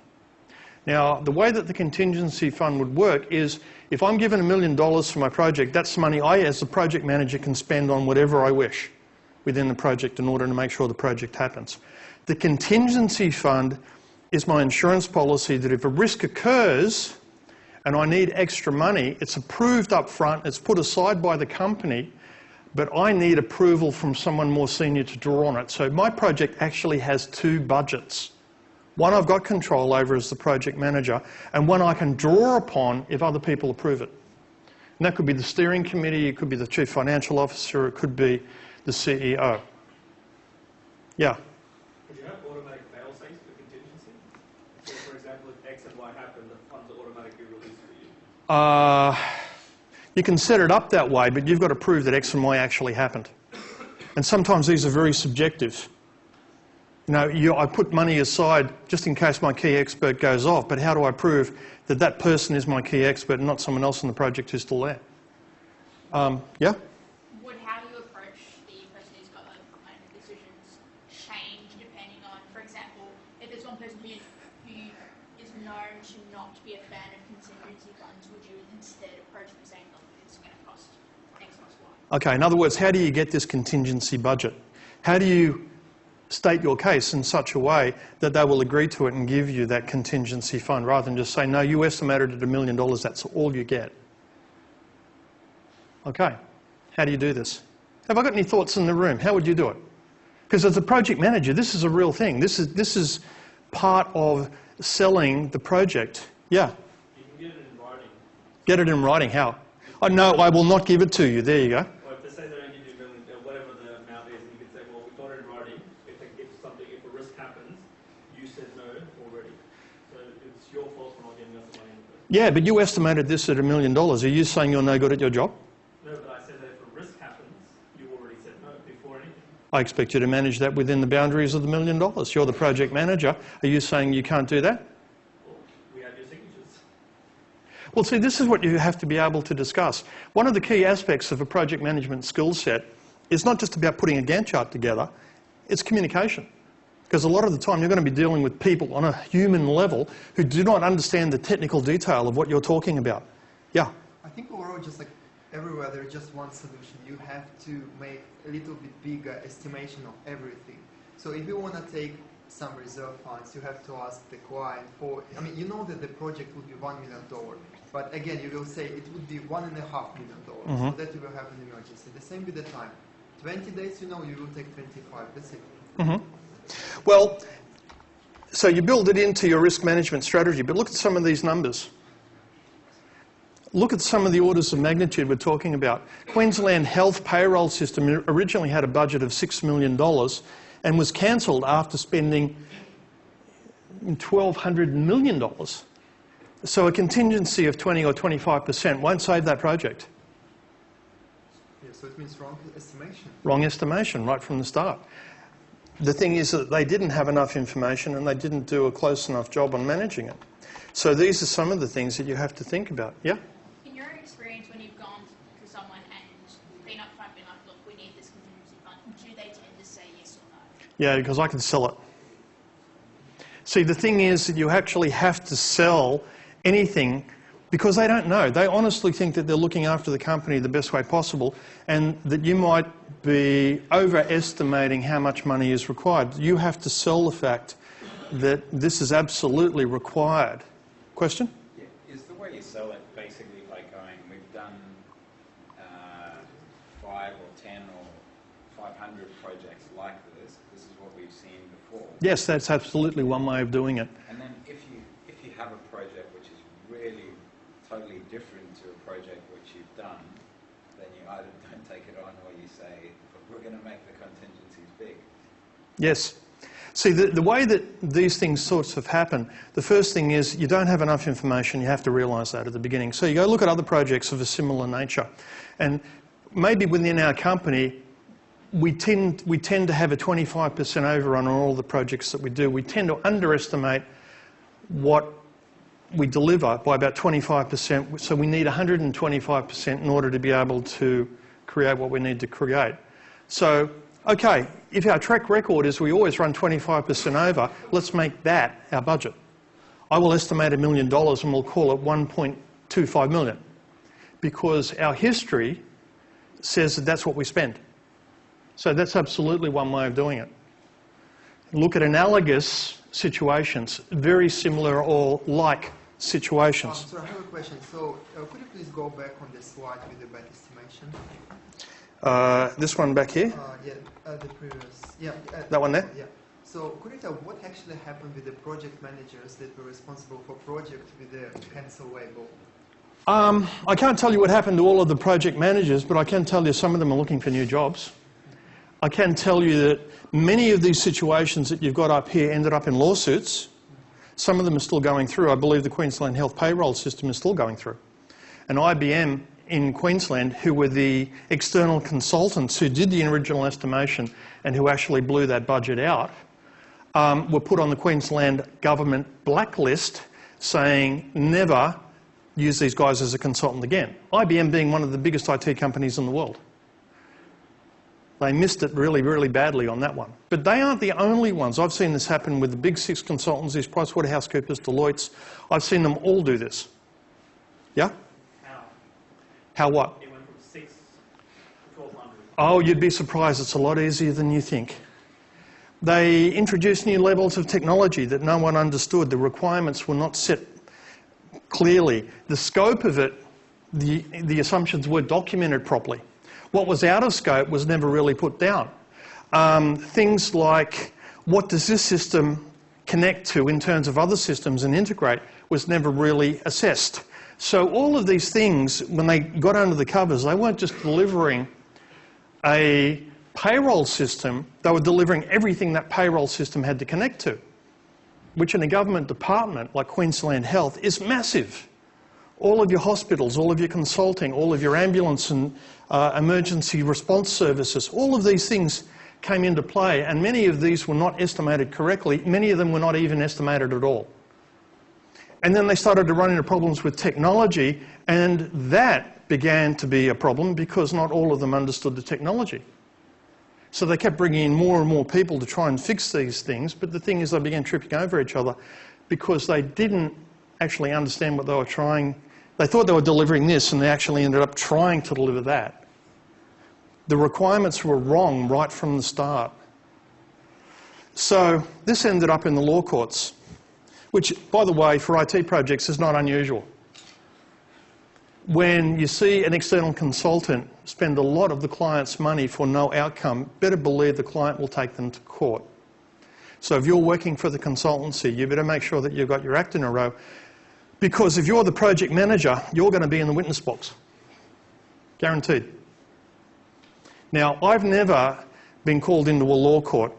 Now, the way that the contingency fund would work is if I'm given $1 million for my project, that's money I, as the project manager, can spend on whatever I wish within the project in order to make sure the project happens. The contingency fund is my insurance policy that if a risk occurs and I need extra money, it's approved up front, it's put aside by the company, but I need approval from someone more senior to draw on it. So my project actually has two budgets. One I've got control over as the project manager, and one I can draw upon if other people approve it. And that could be the steering committee, it could be the chief financial officer, it could be the CEO. Yeah? Would you have automatic fail-safes for contingency? So for example, if X and Y happen, the funds are automatically released for you? You can set it up that way, but you've got to prove that X and Y actually happened. And sometimes these are very subjective. You know, I put money aside just in case my key expert goes off, but how do I prove that that person is my key expert and not someone else in the project who's still there? Yeah? Would how you approach the person who's got those kind of decisions change depending on, for example, if there's one person who is known to not be a fan of contingency funds, would you instead approach them saying, look, it's going to cost X plus Y? Okay, in other words, how do you get this contingency budget? How do you state your case in such a way that they will agree to it and give you that contingency fund rather than just say, no, you estimated at $1 million, that's all you get. Okay, how do you do this? Have I got any thoughts in the room? How would you do it? Because as a project manager, this is a real thing. This is part of selling the project. Yeah? You can get it in writing. Get it in writing, how? Oh, no, I will not give it to you. There you go. Or if they say they don't give you $1 million, whatever the amount is, and you can say, well, we got it in writing. If a risk happens, you said no already. So it's your fault for not giving us the money in the first place. Yeah, but you estimated this at $1 million. Are you saying you're no good at your job? No, but I said that if a risk happens, you already said no before anything. I expect you to manage that within the boundaries of the $1 million. You're the project manager. Are you saying you can't do that? Well, we have your signatures. Well, see, this is what you have to be able to discuss. One of the key aspects of a project management skill set is not just about putting a Gantt chart together, it's communication. Because a lot of the time you're going to be dealing with people on a human level who do not understand the technical detail of what you're talking about. Yeah? I think overall, just like everywhere, there's just one solution. You have to make a little bit bigger estimation of everything. So if you want to take some reserve funds, you have to ask the client for, I mean, you know that the project would be $1 million, but again, you will say it would be $1.5 million, so that you will have an emergency. The same with the time. 20 days, you know, you will take 25, that's it. Well, so you build it into your risk management strategy, but look at some of these numbers. Look at some of the orders of magnitude we're talking about. Queensland Health Payroll System originally had a budget of $6 million and was cancelled after spending $1,200 million. So a contingency of 20 or 25% won't save that project. Yeah, so it means wrong estimation. Wrong estimation right from the start. The thing is that they didn't have enough information and they didn't do a close enough job on managing it. So these are some of the things that you have to think about. Yeah? In your experience, when you've gone to someone and been upfront, been like, look, we need this contingency fund, do they tend to say yes or no? Yeah, because I can sell it. See, the thing is that you actually have to sell anything because they don't know. They honestly think that they're looking after the company the best way possible and that you might be overestimating how much money is required. You have to sell the fact that this is absolutely required. Question? Yeah. Is the way you sell it basically by going, we've done 5 or 10 or 500 projects like this. This is what we've seen before. Yes, that's absolutely one way of doing it. And then if you have a project which is really totally different to a project which you've done, then you either don't take it on or you say, we're going to make the contingencies big. Yes. See, the way that these things sort of happen, the first thing is you don't have enough information. You have to realise that at the beginning. So you go look at other projects of a similar nature. And maybe within our company, we tend to have a 25% overrun on all the projects that we do. We tend to underestimate what we deliver by about 25%. So we need 125% in order to be able to create what we need to create. So, okay, if our track record is we always run 25% over, let's make that our budget. I will estimate $1 million and we'll call it 1.25 million because our history says that that's what we spend. So that's absolutely one way of doing it. Look at analogous situations, very similar or like situations. So I have a question. So could you please go back on the slide with the bad estimation? This one back here. Yeah, the previous. Yeah. That one there? Yeah. So could you tell what actually happened with the project managers that were responsible for project with the pencil label? I can't tell you what happened to all of the project managers, but I can tell you some of them are looking for new jobs. I can tell you that many of these situations that you've got up here ended up in lawsuits. Some of them are still going through. I believe the Queensland Health Payroll System is still going through. And IBM in Queensland, who were the external consultants who did the original estimation and who actually blew that budget out, were put on the Queensland government blacklist saying never use these guys as a consultant again. IBM being one of the biggest IT companies in the world. They missed it really, really badly on that one. But they aren't the only ones. I've seen this happen with the big 6 consultancies, PricewaterhouseCoopers, Deloitte. I've seen them all do this. Yeah? How what? It went from 6 to 1,200. Oh, you'd be surprised. It's a lot easier than you think. They introduced new levels of technology that no one understood. The requirements were not set clearly. The scope of it, the assumptions weren't documented properly. What was out of scope was never really put down. Things like, what does this system connect to in terms of other systems and integrate, was never really assessed. So all of these things, when they got under the covers, they weren't just delivering a payroll system, they were delivering everything that payroll system had to connect to, which in a government department like Queensland Health is massive. All of your hospitals, all of your consulting, all of your ambulance and emergency response services, all of these things came into play, and many of these were not estimated correctly. Many of them were not even estimated at all. And then they started to run into problems with technology, and that began to be a problem because not all of them understood the technology. So they kept bringing in more and more people to try and fix these things, but the thing is they began tripping over each other because they didn't actually understand what they were trying. They thought they were delivering this, and they actually ended up trying to deliver that. The requirements were wrong right from the start. So this ended up in the law courts, which, by the way, for IT projects is not unusual. When you see an external consultant spend a lot of the client's money for no outcome, better believe the client will take them to court. So if you're working for the consultancy, you better make sure that you've got your act in a row, because if you're the project manager, you're going to be in the witness box. Guaranteed. Now, I've never been called into a law court,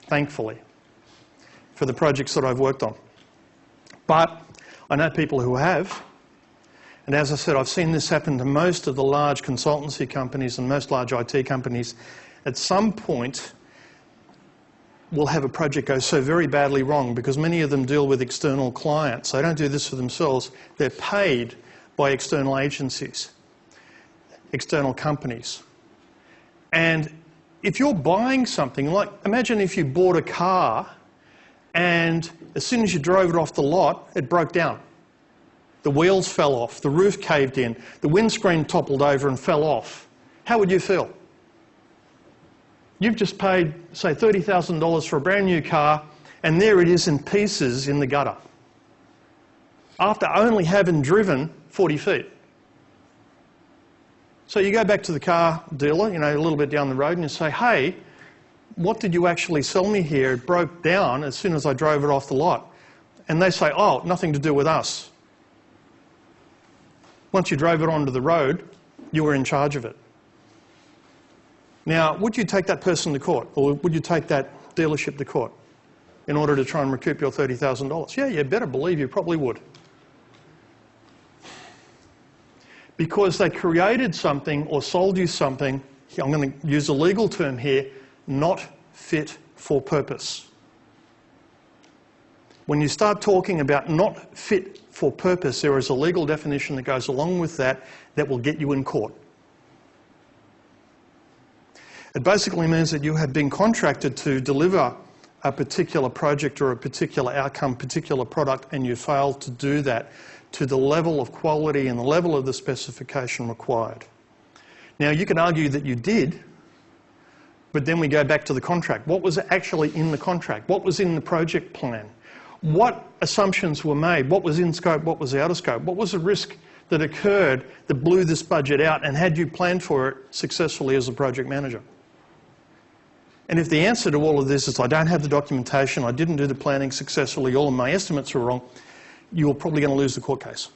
thankfully, for the projects that I've worked on. But I know people who have. And as I said, I've seen this happen to most of the large consultancy companies and most large IT companies. At some point, we'll have a project go so very badly wrong because many of them deal with external clients. They don't do this for themselves. They're paid by external agencies, external companies. And if you're buying something, like imagine if you bought a car and as soon as you drove it off the lot, it broke down. The wheels fell off, the roof caved in, the windscreen toppled over and fell off. How would you feel? You've just paid, say, $30,000 for a brand new car, and there it is in pieces in the gutter, after only having driven 40 feet. So you go back to the car dealer, you know, a little bit down the road, and you say, hey, what did you actually sell me here? It broke down as soon as I drove it off the lot. And they say, oh, nothing to do with us. Once you drove it onto the road, you were in charge of it. Now, would you take that person to court, or would you take that dealership to court in order to try and recoup your $30,000? Yeah, you better believe you probably would. Because they created something or sold you something, I'm going to use a legal term here, not fit for purpose. When you start talking about not fit for purpose, there is a legal definition that goes along with that that will get you in court. It basically means that you have been contracted to deliver a particular project or a particular outcome, particular product, and you failed to do that to the level of quality and the level of the specification required. Now, you can argue that you did, but then we go back to the contract. What was actually in the contract? What was in the project plan? What assumptions were made? What was in scope? What was out of scope? What was the risk that occurred that blew this budget out, and had you planned for it successfully as a project manager? And if the answer to all of this is I don't have the documentation, I didn't do the planning successfully, all of my estimates are wrong, you're probably going to lose the court case.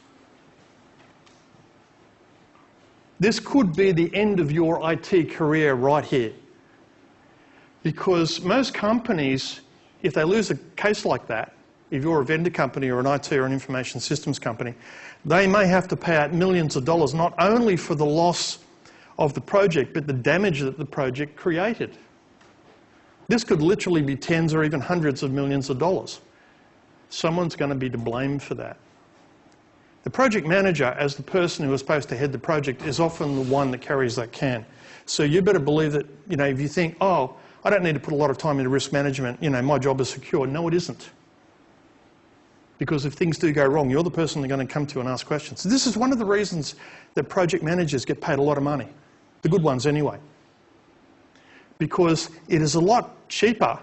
This could be the end of your IT career right here. Because most companies, if they lose a case like that, if you're a vendor company or an IT or an information systems company, they may have to pay out millions of dollars, not only for the loss of the project, but the damage that the project created. This could literally be tens or even hundreds of millions of dollars. Someone's going to be to blame for that. The project manager, as the person who is supposed to head the project, is often the one that carries that can. So you better believe that, if you think, oh, I don't need to put a lot of time into risk management, my job is secure. No, it isn't. Because if things do go wrong, you're the person they're going to come to and ask questions. This is one of the reasons that project managers get paid a lot of money. The good ones anyway. Because it is a lot cheaper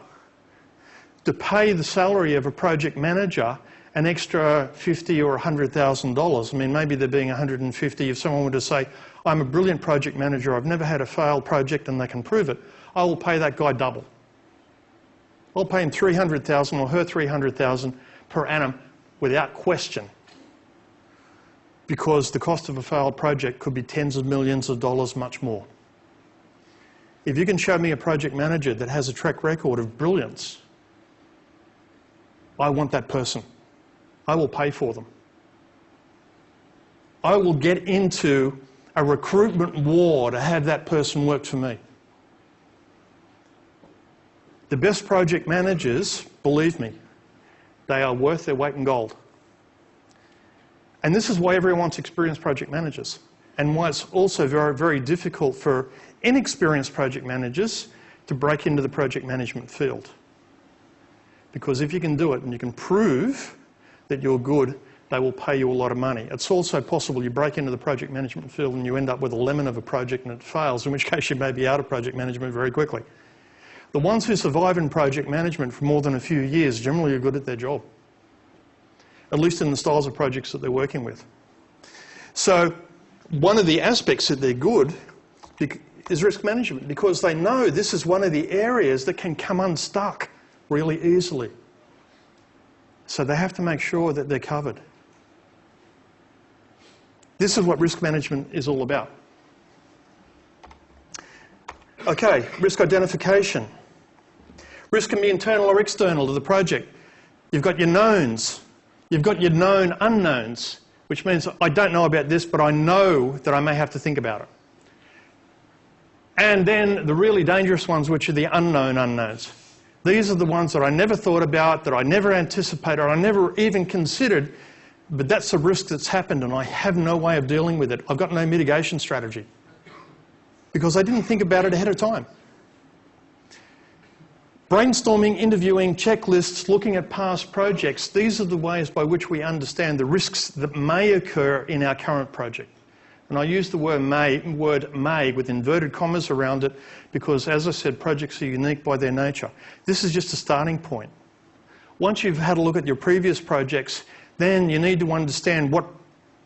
to pay the salary of a project manager an extra $50,000 or $100,000. I mean, maybe they're being $150,000. If someone were to say, I'm a brilliant project manager, I've never had a failed project and they can prove it, I will pay that guy double. I'll pay him $300,000 or her $300,000 per annum without question. Because the cost of a failed project could be tens of millions of dollars, much more. If you can show me a project manager that has a track record of brilliance, I want that person. I will pay for them. I will get into a recruitment war to have that person work for me. The best project managers, believe me, they are worth their weight in gold. And this is why everyone wants experienced project managers, and why it's also very, very difficult for inexperienced project managers to break into the project management field. Because if you can do it and you can prove that you're good, they will pay you a lot of money. It's also possible you break into the project management field and you end up with a lemon of a project and it fails, in which case you may be out of project management very quickly. The ones who survive in project management for more than a few years generally are good at their job, at least in the styles of projects that they're working with. So one of the aspects that they're good is risk management, because they know this is one of the areas that can come unstuck really easily. So they have to make sure that they're covered. This is what risk management is all about. Okay, risk identification. Risk can be internal or external to the project. You've got your knowns. You've got your known unknowns, which means I don't know about this, but I know that I may have to think about it. And then the really dangerous ones, which are the unknown unknowns. These are the ones that I never thought about, that I never anticipated, I never even considered, but that's a risk that's happened and I have no way of dealing with it. I've got no mitigation strategy because I didn't think about it ahead of time. Brainstorming, interviewing, checklists, looking at past projects, these are the ways by which we understand the risks that may occur in our current project. And I use the word may with inverted commas around it because, as I said, projects are unique by their nature. This is just a starting point. Once you've had a look at your previous projects, then you need to understand what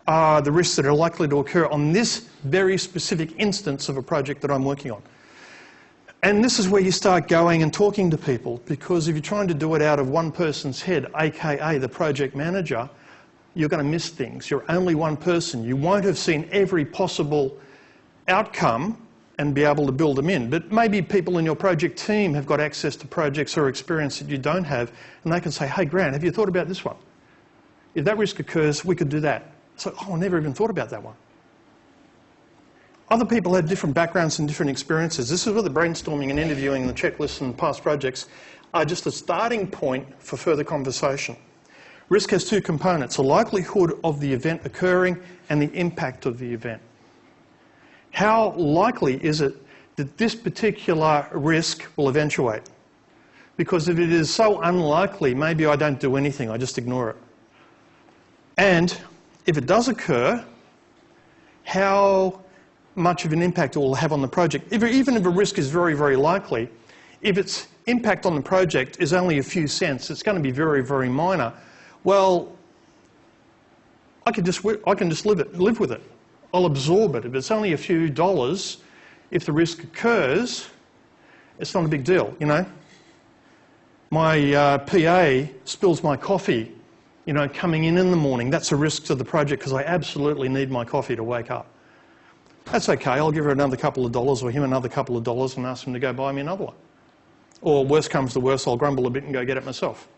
are the risks that are likely to occur on this very specific instance of a project that I'm working on. And this is where you start going and talking to people, because if you're trying to do it out of one person's head, aka the project manager, you're going to miss things. You're only one person. You won't have seen every possible outcome and be able to build them in. But maybe people in your project team have got access to projects or experience that you don't have, and they can say, hey, Grant, have you thought about this one? If that risk occurs, we could do that. So, oh, I never even thought about that one. Other people have different backgrounds and different experiences. This is where the brainstorming and interviewing and the checklists and past projects are just a starting point for further conversation. Risk has two components, a likelihood of the event occurring and the impact of the event. How likely is it that this particular risk will eventuate? Because if it is so unlikely, maybe I don't do anything, I just ignore it. And if it does occur, how much of an impact it will have on the project? Even if a risk is very, very likely, if its impact on the project is only a few cents, it's going to be very, very minor. Well, I can just live with it. I'll absorb it. If it's only a few dollars, if the risk occurs, it's not a big deal, you know. My PA spills my coffee, you know, coming in the morning. That's a risk to the project because I absolutely need my coffee to wake up. That's okay. I'll give her another couple of dollars or him another couple of dollars and ask him to go buy me another one. Or worst comes to worst, I'll grumble a bit and go get it myself.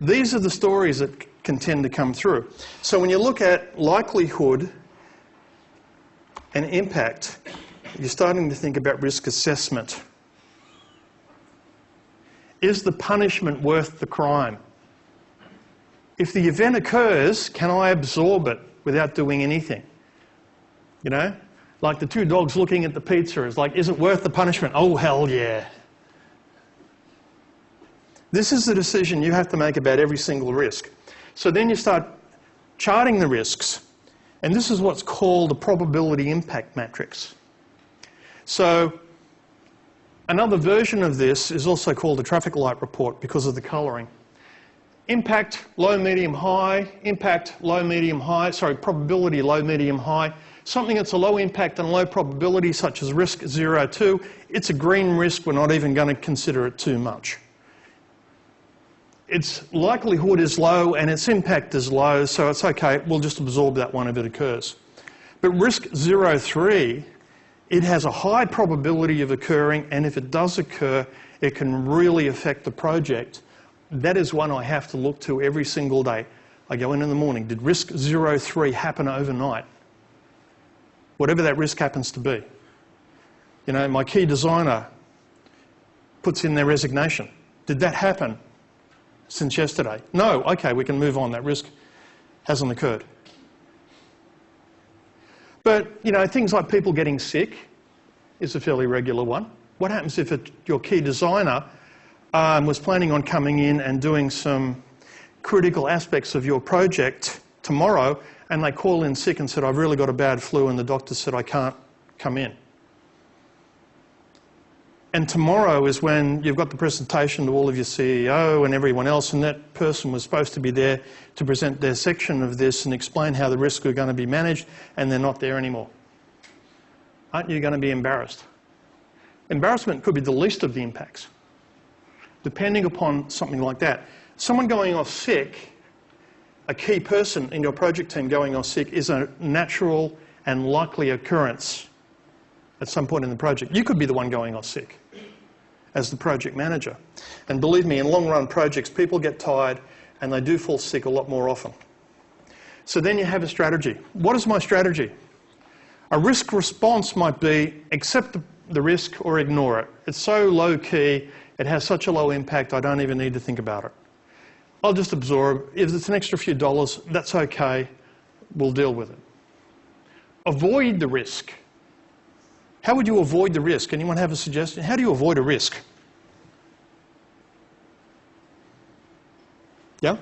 These are the stories that can tend to come through. So when you look at likelihood and impact, you're starting to think about risk assessment. Is the punishment worth the crime? If the event occurs, can I absorb it without doing anything? You know, like the two dogs looking at the pizza is like, is it worth the punishment? Oh, hell yeah. This is the decision you have to make about every single risk. So then you start charting the risks, and this is what's called a probability impact matrix. So another version of this is also called a traffic light report because of the colouring. Impact, low, medium, high. Impact, low, medium, high. Sorry, probability, low, medium, high. Something that's a low impact and low probability, such as risk 0, 2, it's a green risk. We're not even going to consider it too much. Its likelihood is low and its impact is low, so it's okay. We'll just absorb that one if it occurs. But risk 0, 3, it has a high probability of occurring, and if it does occur, it can really affect the project. That is one I have to look to every single day. I go in the morning. Did risk 0, 3 happen overnight? Whatever that risk happens to be. You know, my key designer puts in their resignation. Did that happen since yesterday? No. Okay, we can move on. That risk hasn't occurred. But, you know, things like people getting sick is a fairly regular one. What happens if your key designer was planning on coming in and doing some critical aspects of your project tomorrow, and they call in sick and said, I've really got a bad flu, and the doctor said I can't come in. And tomorrow is when you've got the presentation to all of your CEO and everyone else, and that person was supposed to be there to present their section of this and explain how the risks are going to be managed, and they're not there anymore. Aren't you going to be embarrassed? Embarrassment could be the least of the impacts, depending upon something like that. Someone going off sick, a key person in your project team going off sick, is a natural and likely occurrence at some point in the project. You could be the one going off sick as the project manager. And believe me, in long-run projects, people get tired and they do fall sick a lot more often. So then you have a strategy. What is my strategy? A risk response might be accept the risk or ignore it. It's so low-key, it has such a low impact, I don't even need to think about it. I'll just absorb. If it's an extra few dollars, that's okay. We'll deal with it. Avoid the risk. How would you avoid the risk? Anyone have a suggestion? How do you avoid a risk? Yeah?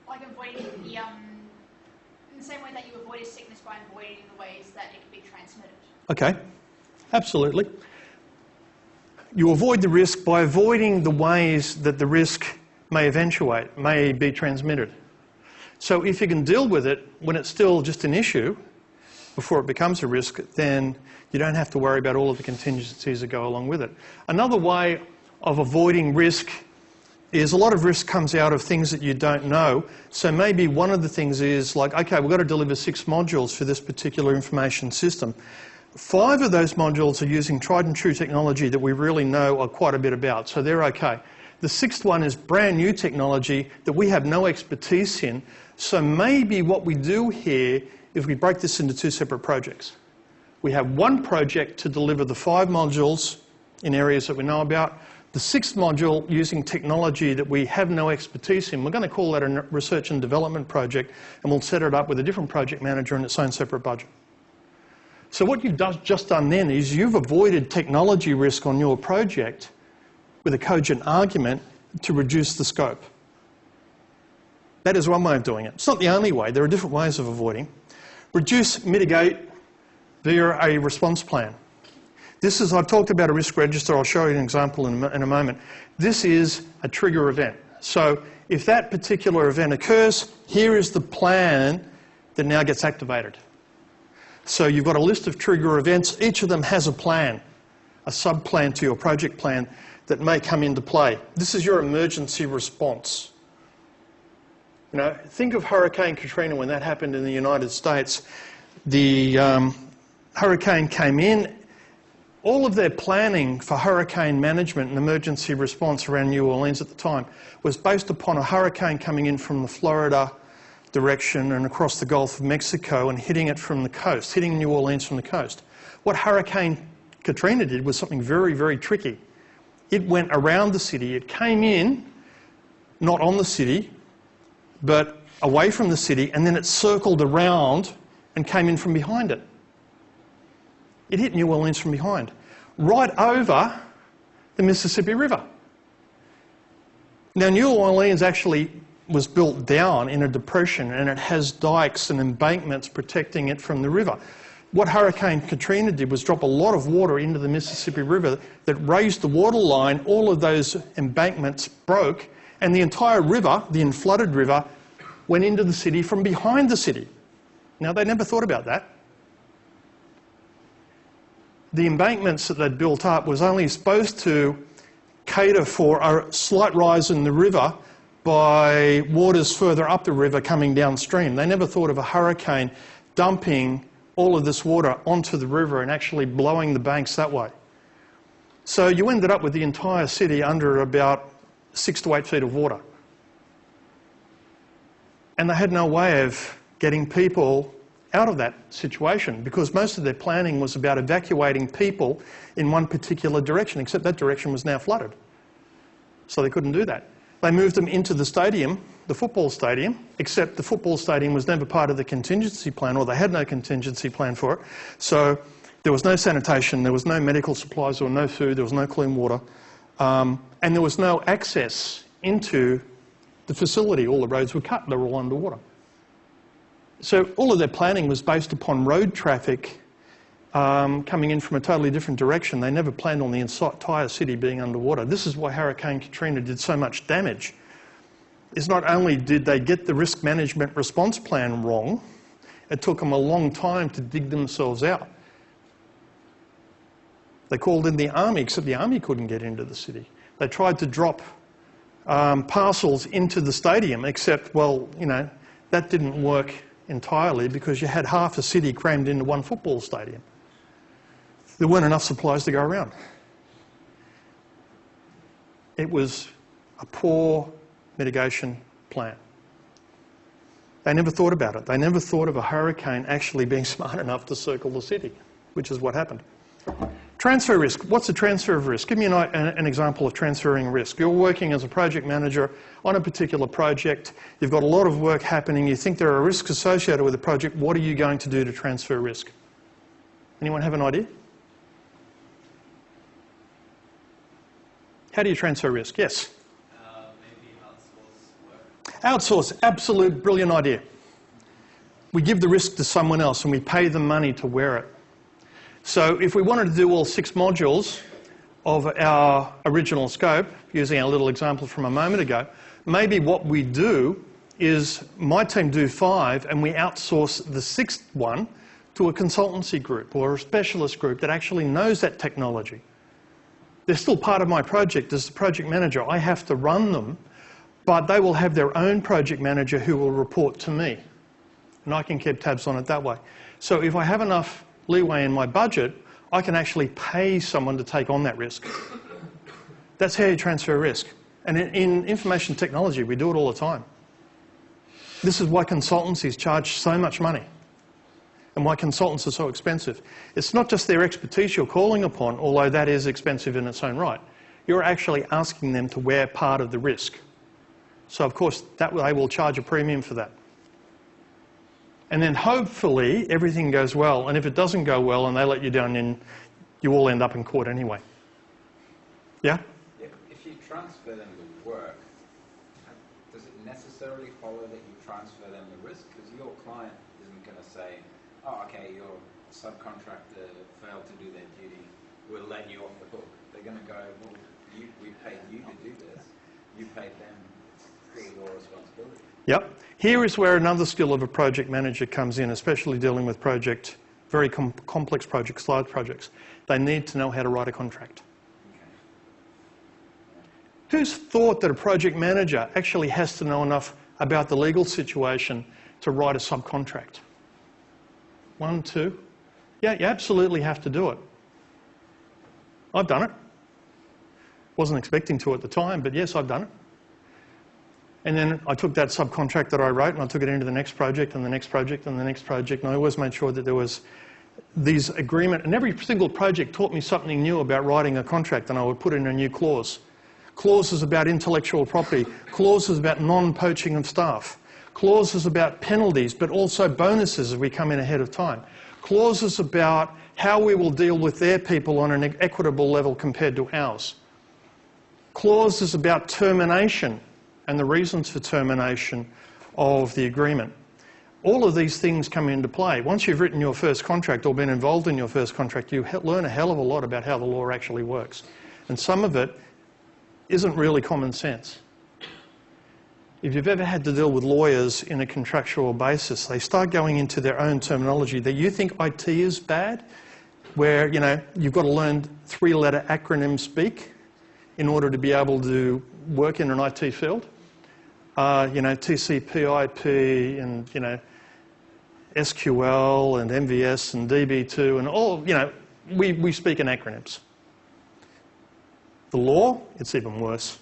Like avoiding the, in the same way that you avoid a sickness by avoiding the ways that it can be transmitted. Okay, absolutely. You avoid the risk by avoiding the ways that the risk may eventuate, may be transmitted. So if you can deal with it when it's still just an issue, before it becomes a risk, then you don't have to worry about all of the contingencies that go along with it. Another way of avoiding risk is a lot of risk comes out of things that you don't know. So maybe one of the things is like, okay, we've got to deliver 6 modules for this particular information system. 5 of those modules are using tried and true technology that we really know quite a bit about, so they're okay. The 6th one is brand new technology that we have no expertise in, so maybe what we do here is we break this into 2 separate projects. We have one project to deliver the 5 modules in areas that we know about. The 6th module using technology that we have no expertise in, we're going to call that a research and development project, and we'll set it up with a different project manager in its own separate budget. So what you've just done then is you've avoided technology risk on your project with a cogent argument to reduce the scope. That is one way of doing it. It's not the only way. There are different ways of avoiding. Reduce, mitigate via a response plan. This is, I've talked about a risk register. I'll show you an example in a moment. This is a trigger event. So if that particular event occurs, here is the plan that now gets activated. So you've got a list of trigger events. Each of them has a plan, a sub-plan to your project plan that may come into play. This is your emergency response. You know, think of Hurricane Katrina when that happened in the United States. The hurricane came in. All of their planning for hurricane management and emergency response around New Orleans at the time was based upon a hurricane coming in from the Florida direction and across the Gulf of Mexico and hitting it from the coast, hitting New Orleans from the coast. What Hurricane Katrina did was something very, very tricky. It went around the city. It came in, not on the city, but away from the city, and then it circled around and came in from behind it. It hit New Orleans from behind, right over the Mississippi River. Now, New Orleans actually was built down in a depression, and it has dikes and embankments protecting it from the river. What Hurricane Katrina did was drop a lot of water into the Mississippi River that raised the water line. All of those embankments broke, and the entire river, the unflooded river, went into the city from behind the city. Now, they never thought about that. The embankments that they'd built up was only supposed to cater for a slight rise in the river by waters further up the river coming downstream. They never thought of a hurricane dumping all of this water onto the river and actually blowing the banks that way. So you ended up with the entire city under about 6 to 8 feet of water. And they had no way of getting people out of that situation because most of their planning was about evacuating people in one particular direction, except that direction was now flooded. So they couldn't do that. They moved them into the stadium, the football stadium, except the football stadium was never part of the contingency plan, or they had no contingency plan for it. So there was no sanitation, there was no medical supplies, there was no food, there was no clean water, and there was no access into the facility. All the roads were cut, they were all underwater. So all of their planning was based upon road traffic coming in from a totally different direction. They never planned on the entire city being underwater. This is why Hurricane Katrina did so much damage. Is not only did they get the risk management response plan wrong, it took them a long time to dig themselves out. They called in the army, except the army couldn't get into the city. They tried to drop parcels into the stadium, except, well, you know, that didn't work entirely because you had half a city crammed into one football stadium. There weren't enough supplies to go around. It was a poor mitigation plan. They never thought about it. They never thought of a hurricane actually being smart enough to circle the city, which is what happened. Transfer risk. What's a transfer of risk? Give me an example of transferring risk. You're working as a project manager on a particular project. You've got a lot of work happening. You think there are risks associated with the project. What are you going to do to transfer risk? Anyone have an idea? How do you transfer risk? Yes? Maybe outsource work. Outsource. Absolute brilliant idea. We give the risk to someone else and we pay them money to wear it. So if we wanted to do all 6 modules of our original scope, using our little example from a moment ago, maybe what we do is my team do 5 and we outsource the 6th one to a consultancy group or a specialist group that actually knows that technology. They're still part of my project as the project manager. I have to run them, but they will have their own project manager who will report to me. And I can keep tabs on it that way. So if I have enough leeway in my budget, I can actually pay someone to take on that risk. That's how you transfer risk. And in information technology, we do it all the time. This is why consultancies charge so much money and why consultants are so expensive. It's not just their expertise you're calling upon, although that is expensive in its own right. You're actually asking them to wear part of the risk. So, of course, they will charge a premium for that. And then hopefully everything goes well, and if it doesn't go well and they let you down, then you all end up in court anyway. Yeah? If you transfer them the work, does it necessarily follow that you transfer them the risk? Because your client isn't going to say, oh, okay, your subcontractor failed to do their duty, we'll let you off the hook. They're going to go, well, we paid you to do this, you paid them Basically your responsibility. Yep. Here is where another skill of a project manager comes in, especially dealing with very complex projects, large projects. They need to know how to write a contract. Who's thought that a project manager actually has to know enough about the legal situation to write a subcontract? 1, 2? Yeah, you absolutely have to do it. I've done it. Wasn't expecting to at the time, but yes, I've done it. And then I took that subcontract that I wrote and I took it into the next project and the next project and the next project, and I always made sure that there was these agreement, and every single project taught me something new about writing a contract, and I would put in a new clause. Clauses about intellectual property, clauses about non-poaching of staff, clauses about penalties but also bonuses if we come in ahead of time, clauses about how we will deal with their people on an equitable level compared to ours, clauses about termination and the reasons for termination of the agreement. All of these things come into play. Once you've written your first contract or been involved in your first contract, you learn a hell of a lot about how the law actually works. And some of it isn't really common sense. If you've ever had to deal with lawyers in a contractual basis, they start going into their own terminology that you think IT is bad, where, you know, you've got to learn 3-letter acronym speak in order to be able to work in an IT field. You know, TCP, IP, and, you know, SQL and MVS and DB2 and all, you know, we speak in acronyms. The law, it's even worse.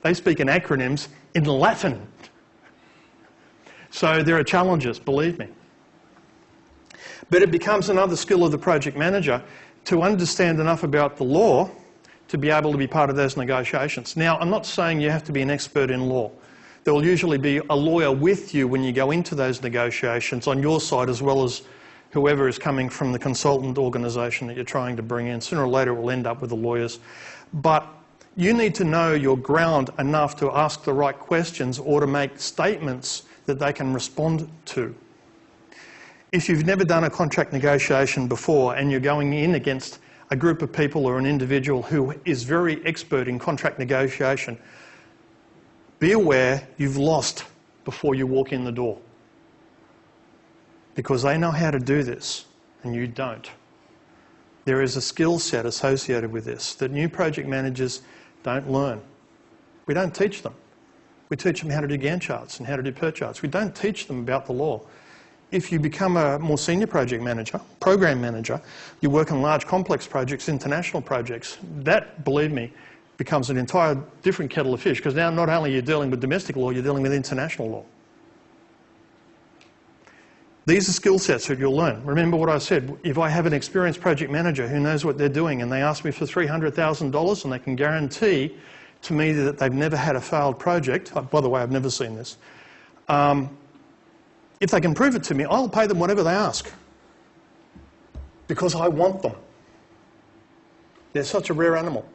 They speak in acronyms in Latin. So there are challenges, believe me. But it becomes another skill of the project manager to understand enough about the law to be able to be part of those negotiations. Now, I'm not saying you have to be an expert in law. There will usually be a lawyer with you when you go into those negotiations on your side, as well as whoever is coming from the consultant organisation that you're trying to bring in. Sooner or later it will end up with the lawyers. But you need to know your ground enough to ask the right questions or to make statements that they can respond to. If you've never done a contract negotiation before and you're going in against a group of people or an individual who is very expert in contract negotiation, be aware you've lost before you walk in the door. Because they know how to do this and you don't. There is a skill set associated with this that new project managers don't learn. We don't teach them. We teach them how to do Gantt charts and how to do PERT charts. We don't teach them about the law. If you become a more senior project manager, program manager, you work on large complex projects, international projects, that, believe me, becomes an entire different kettle of fish, because now not only are you dealing with domestic law, you're dealing with international law. These are skill sets that you'll learn. Remember what I said, if I have an experienced project manager who knows what they're doing and they ask me for $300,000 and they can guarantee to me that they've never had a failed project, by the way, I've never seen this, if they can prove it to me, I'll pay them whatever they ask. Because I want them. They're such a rare animal.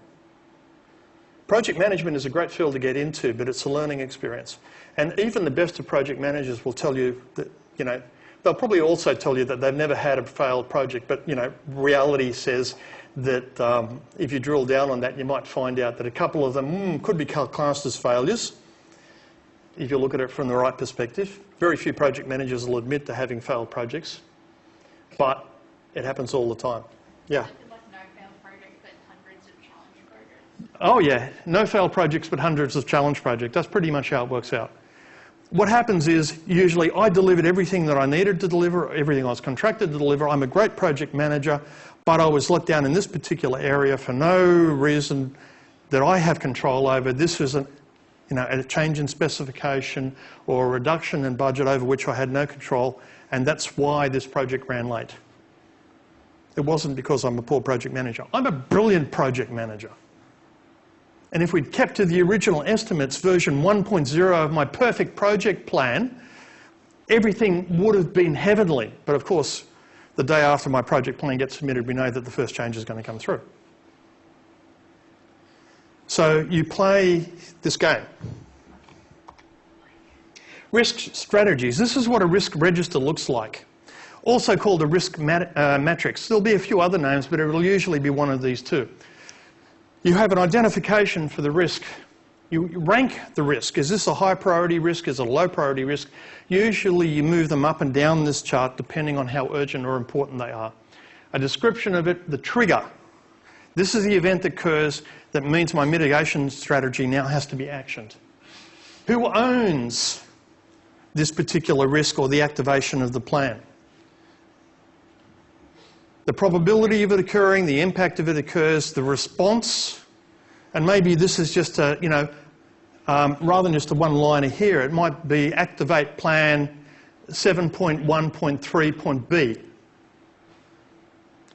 Project management is a great field to get into, but it's a learning experience. And even the best of project managers will tell you that, you know, they'll probably also tell you that they've never had a failed project, but, you know, reality says that if you drill down on that, you might find out that a couple of them could be classed as failures, if you look at it from the right perspective. Very few project managers will admit to having failed projects, but it happens all the time. Yeah? Like no failed projects, but hundreds of challenge projects. Oh yeah, no failed projects, but hundreds of challenge projects. That's pretty much how it works out. What happens is, usually I delivered everything that I needed to deliver, everything I was contracted to deliver. I'm a great project manager, but I was let down in this particular area for no reason that I have control over. This is a change in specification or a reduction in budget over which I had no control, and that's why this project ran late. It wasn't because I'm a poor project manager. I'm a brilliant project manager. And if we'd kept to the original estimates, version 1.0 of my perfect project plan, everything would have been heavenly. But of course, the day after my project plan gets submitted, we know that the first change is going to come through. So you play this game. Risk strategies. This is what a risk register looks like. Also called a risk matrix. There'll be a few other names, but it will usually be one of these two. You have an identification for the risk You rank the risk. Is this a high priority risk? Is it a low priority risk? Usually you move them up and down this chart depending on how urgent or important they are. A description of it, the trigger. This is the event that occurs that means my mitigation strategy now has to be actioned. Who owns this particular risk or the activation of the plan? The probability of it occurring, the impact of it occurs, the response, and maybe this is just a, rather than just a one-liner here, it might be activate plan 7.1.3.b.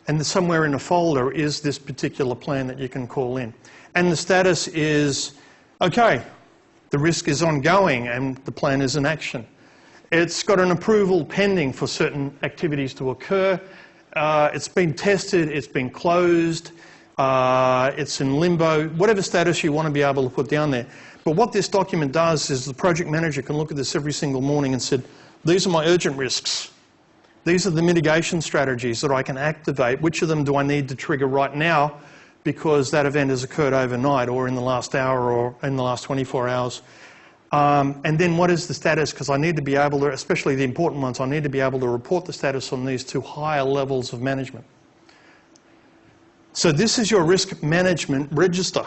And somewhere in a folder is this particular plan that you can call in. And the status is, okay, the risk is ongoing and the plan is in action. It's got an approval pending for certain activities to occur. It's been tested, it's been closed, it's in limbo, whatever status you want to be able to put down there. But what this document does is the project manager can look at this every single morning and say, these are my urgent risks. These are the mitigation strategies that I can activate. Which of them do I need to trigger right now because that event has occurred overnight or in the last hour or in the last 24 hours? And then what is the status? Because I need to be able to, especially the important ones, I need to be able to report the status on these to higher levels of management. So this is your risk management register.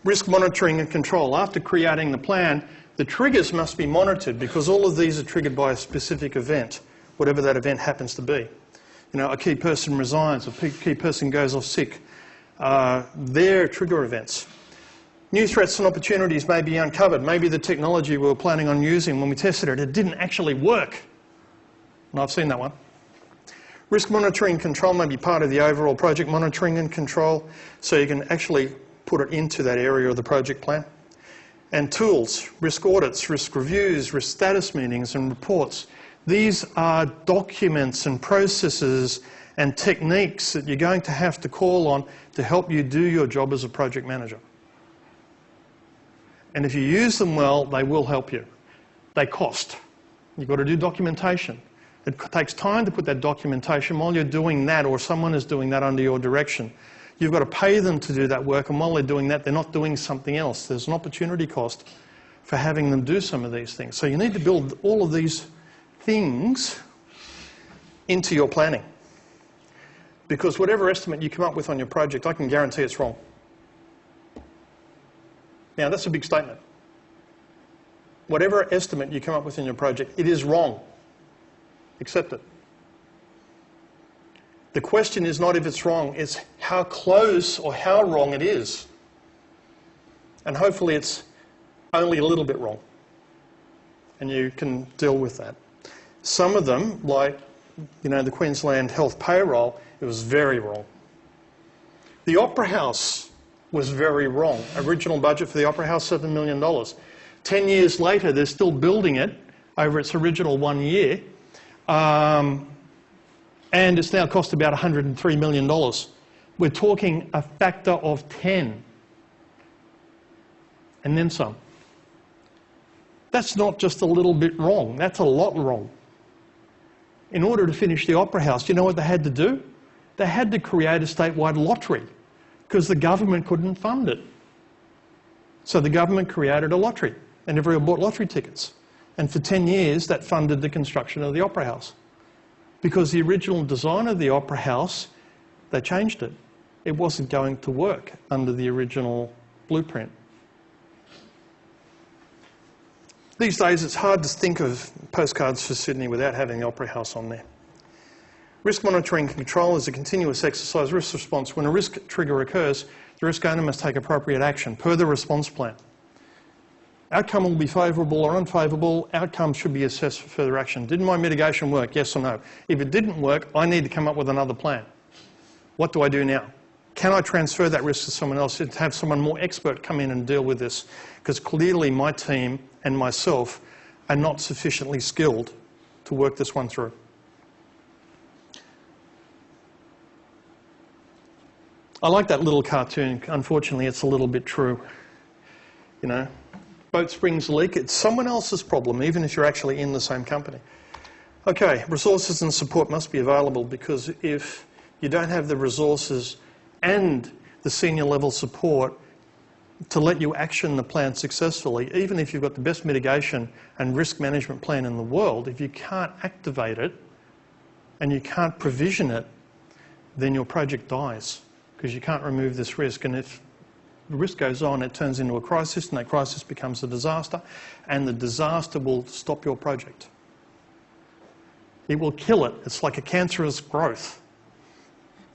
Risk monitoring and control. After creating the plan, the triggers must be monitored because all of these are triggered by a specific event, whatever that event happens to be. A key person resigns, a key person goes off sick. They're trigger events. New threats and opportunities may be uncovered. Maybe the technology we were planning on using when we tested it, it didn't actually work. And I've seen that one. Risk monitoring and control may be part of the overall project monitoring and control, so you can actually put it into that area of the project plan. And tools, risk audits, risk reviews, risk status meetings and reports. These are documents and processes and techniques that you're going to have to call on to help you do your job as a project manager. And if you use them well, they will help you. They cost. You've got to do documentation. It takes time to put that documentation. While you're doing that, or someone is doing that under your direction, you've got to pay them to do that work, and while they're doing that, they're not doing something else. There's an opportunity cost for having them do some of these things. So you need to build all of these things into your planning. Because whatever estimate you come up with on your project, I can guarantee it's wrong. Now, that's a big statement. Whatever estimate you come up with in your project, it is wrong. Accept it. The question is not if it's wrong, it's how close or how wrong it is. And hopefully it's only a little bit wrong. And you can deal with that. Some of them, like the Queensland Health payroll, it was very wrong. The Opera House was very wrong. Original budget for the Opera House, $7 million. 10 years later, they're still building it over its original 1 year. And it's now cost about $103 million. We're talking a factor of 10. And then some. That's not just a little bit wrong, that's a lot wrong. In order to finish the Opera House, do you know what they had to do? They had to create a statewide lottery because the government couldn't fund it. So the government created a lottery and everyone bought lottery tickets. And for 10 years, that funded the construction of the Opera House. Because the original design of the Opera House, they changed it. It wasn't going to work under the original blueprint. These days, it's hard to think of postcards for Sydney without having the Opera House on there. Risk monitoring and control is a continuous exercise risk response. When a risk trigger occurs, the risk owner must take appropriate action per the response plan. Outcome will be favourable or unfavourable. Outcome should be assessed for further action. Did my mitigation work? Yes or no? If it didn't work, I need to come up with another plan. What do I do now? Can I transfer that risk to someone else, to have someone more expert come in and deal with this? Because clearly my team and myself are not sufficiently skilled to work this one through. I like that little cartoon. Unfortunately, it's a little bit true. Boat springs leak, it's someone else's problem, even if you're actually in the same company. Okay, resources and support must be available, because if you don't have the resources and the senior level support, to let you action the plan successfully, even if you've got the best mitigation and risk management plan in the world, if you can't activate it and you can't provision it, then your project dies because you can't remove this risk. And if the risk goes on, it turns into a crisis, and that crisis becomes a disaster, and the disaster will stop your project. It will kill it. It's like a cancerous growth.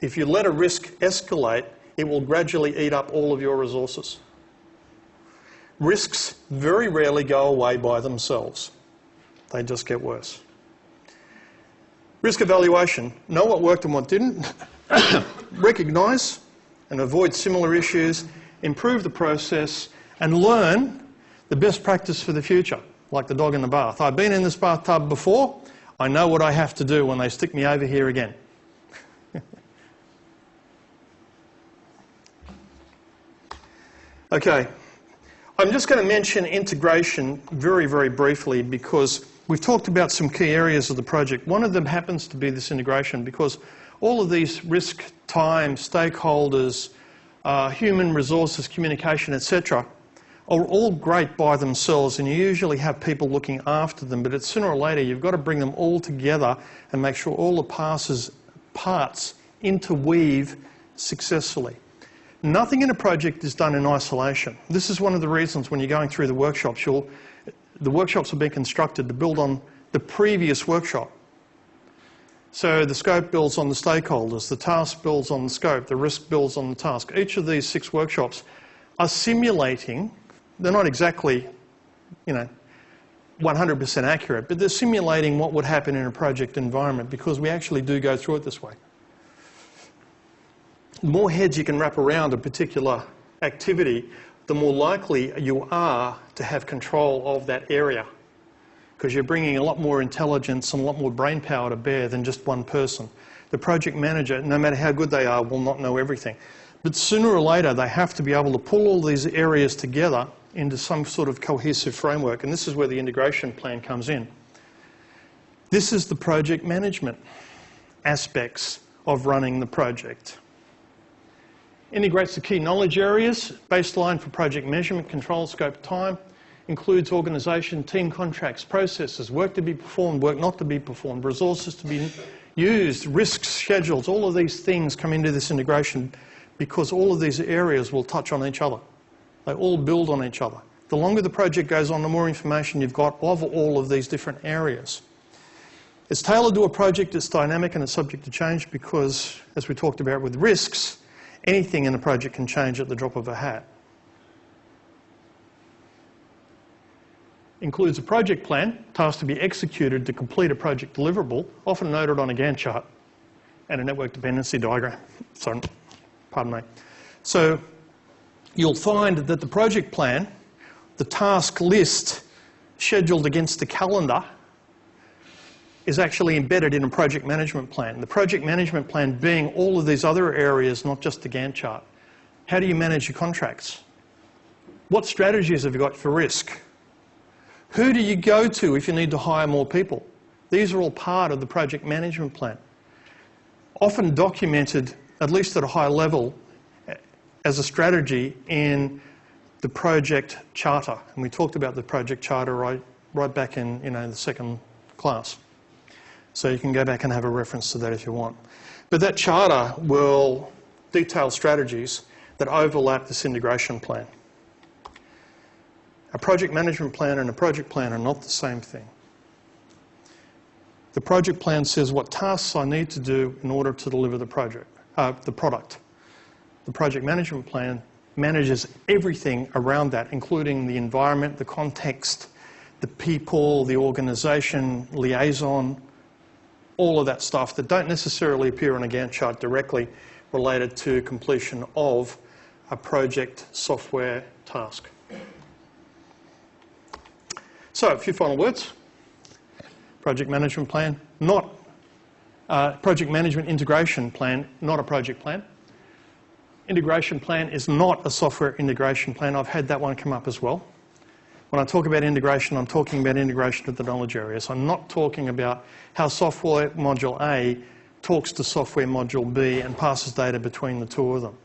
If you let a risk escalate, it will gradually eat up all of your resources. Risks very rarely go away by themselves. They just get worse. Risk evaluation. Know what worked and what didn't. Recognise and avoid similar issues. Improve the process and learn the best practice for the future, like the dog in the bath. I've been in this bathtub before. I know what I have to do when they stick me over here again. Okay, I'm just going to mention integration very, very briefly because we've talked about some key areas of the project. One of them happens to be this integration because all of these risk, time, stakeholders, human resources, communication, etc. are all great by themselves, and you usually have people looking after them, but it's sooner or later you've got to bring them all together and make sure all the parts interweave successfully. Nothing in a project is done in isolation. This is one of the reasons when you're going through the workshops, the workshops are being constructed to build on the previous workshop. So the scope builds on the stakeholders, the task builds on the scope, the risk builds on the task. Each of these 6 workshops are simulating, they're not exactly, 100% accurate, but they're simulating what would happen in a project environment because we actually do go through it this way. The more heads you can wrap around a particular activity, the more likely you are to have control of that area because you're bringing a lot more intelligence and a lot more brain power to bear than just one person. The project manager, no matter how good they are, will not know everything. But sooner or later, they have to be able to pull all these areas together into some sort of cohesive framework, and this is where the integration plan comes in. This is the project management aspects of running the project. Integrates the key knowledge areas, baseline for project measurement, control, scope, time, includes organisation, team contracts, processes, work to be performed, work not to be performed, resources to be used, risks, schedules, all of these things come into this integration because all of these areas will touch on each other. They all build on each other. The longer the project goes on, the more information you've got of all of these different areas. It's tailored to a project, it's dynamic and it's subject to change because, as we talked about with risks, anything in a project can change at the drop of a hat. Includes a project plan, tasks to be executed to complete a project deliverable, often noted on a Gantt chart, and a network dependency diagram. Sorry, pardon me. So you'll find that the project plan, the task list scheduled against the calendar, is actually embedded in a project management plan. The project management plan being all of these other areas, not just the Gantt chart. How do you manage your contracts? What strategies have you got for risk? Who do you go to if you need to hire more people? These are all part of the project management plan. Often documented, at least at a high level, as a strategy in the project charter. And we talked about the project charter right back in the second class. So you can go back and have a reference to that if you want. But that charter will detail strategies that overlap this integration plan. A project management plan and a project plan are not the same thing. The project plan says what tasks I need to do in order to deliver the product. The project management plan manages everything around that, including the environment, the context, the people, the organisation, liaison, all of that stuff that don't necessarily appear on a Gantt chart directly related to completion of a project software task. So, a few final words. Project management plan, not project management integration plan, not a project plan. Integration plan is not a software integration plan. I've had that one come up as well. When I talk about integration, I'm talking about integration of the knowledge areas. I'm not talking about how software module A talks to software module B and passes data between the two of them.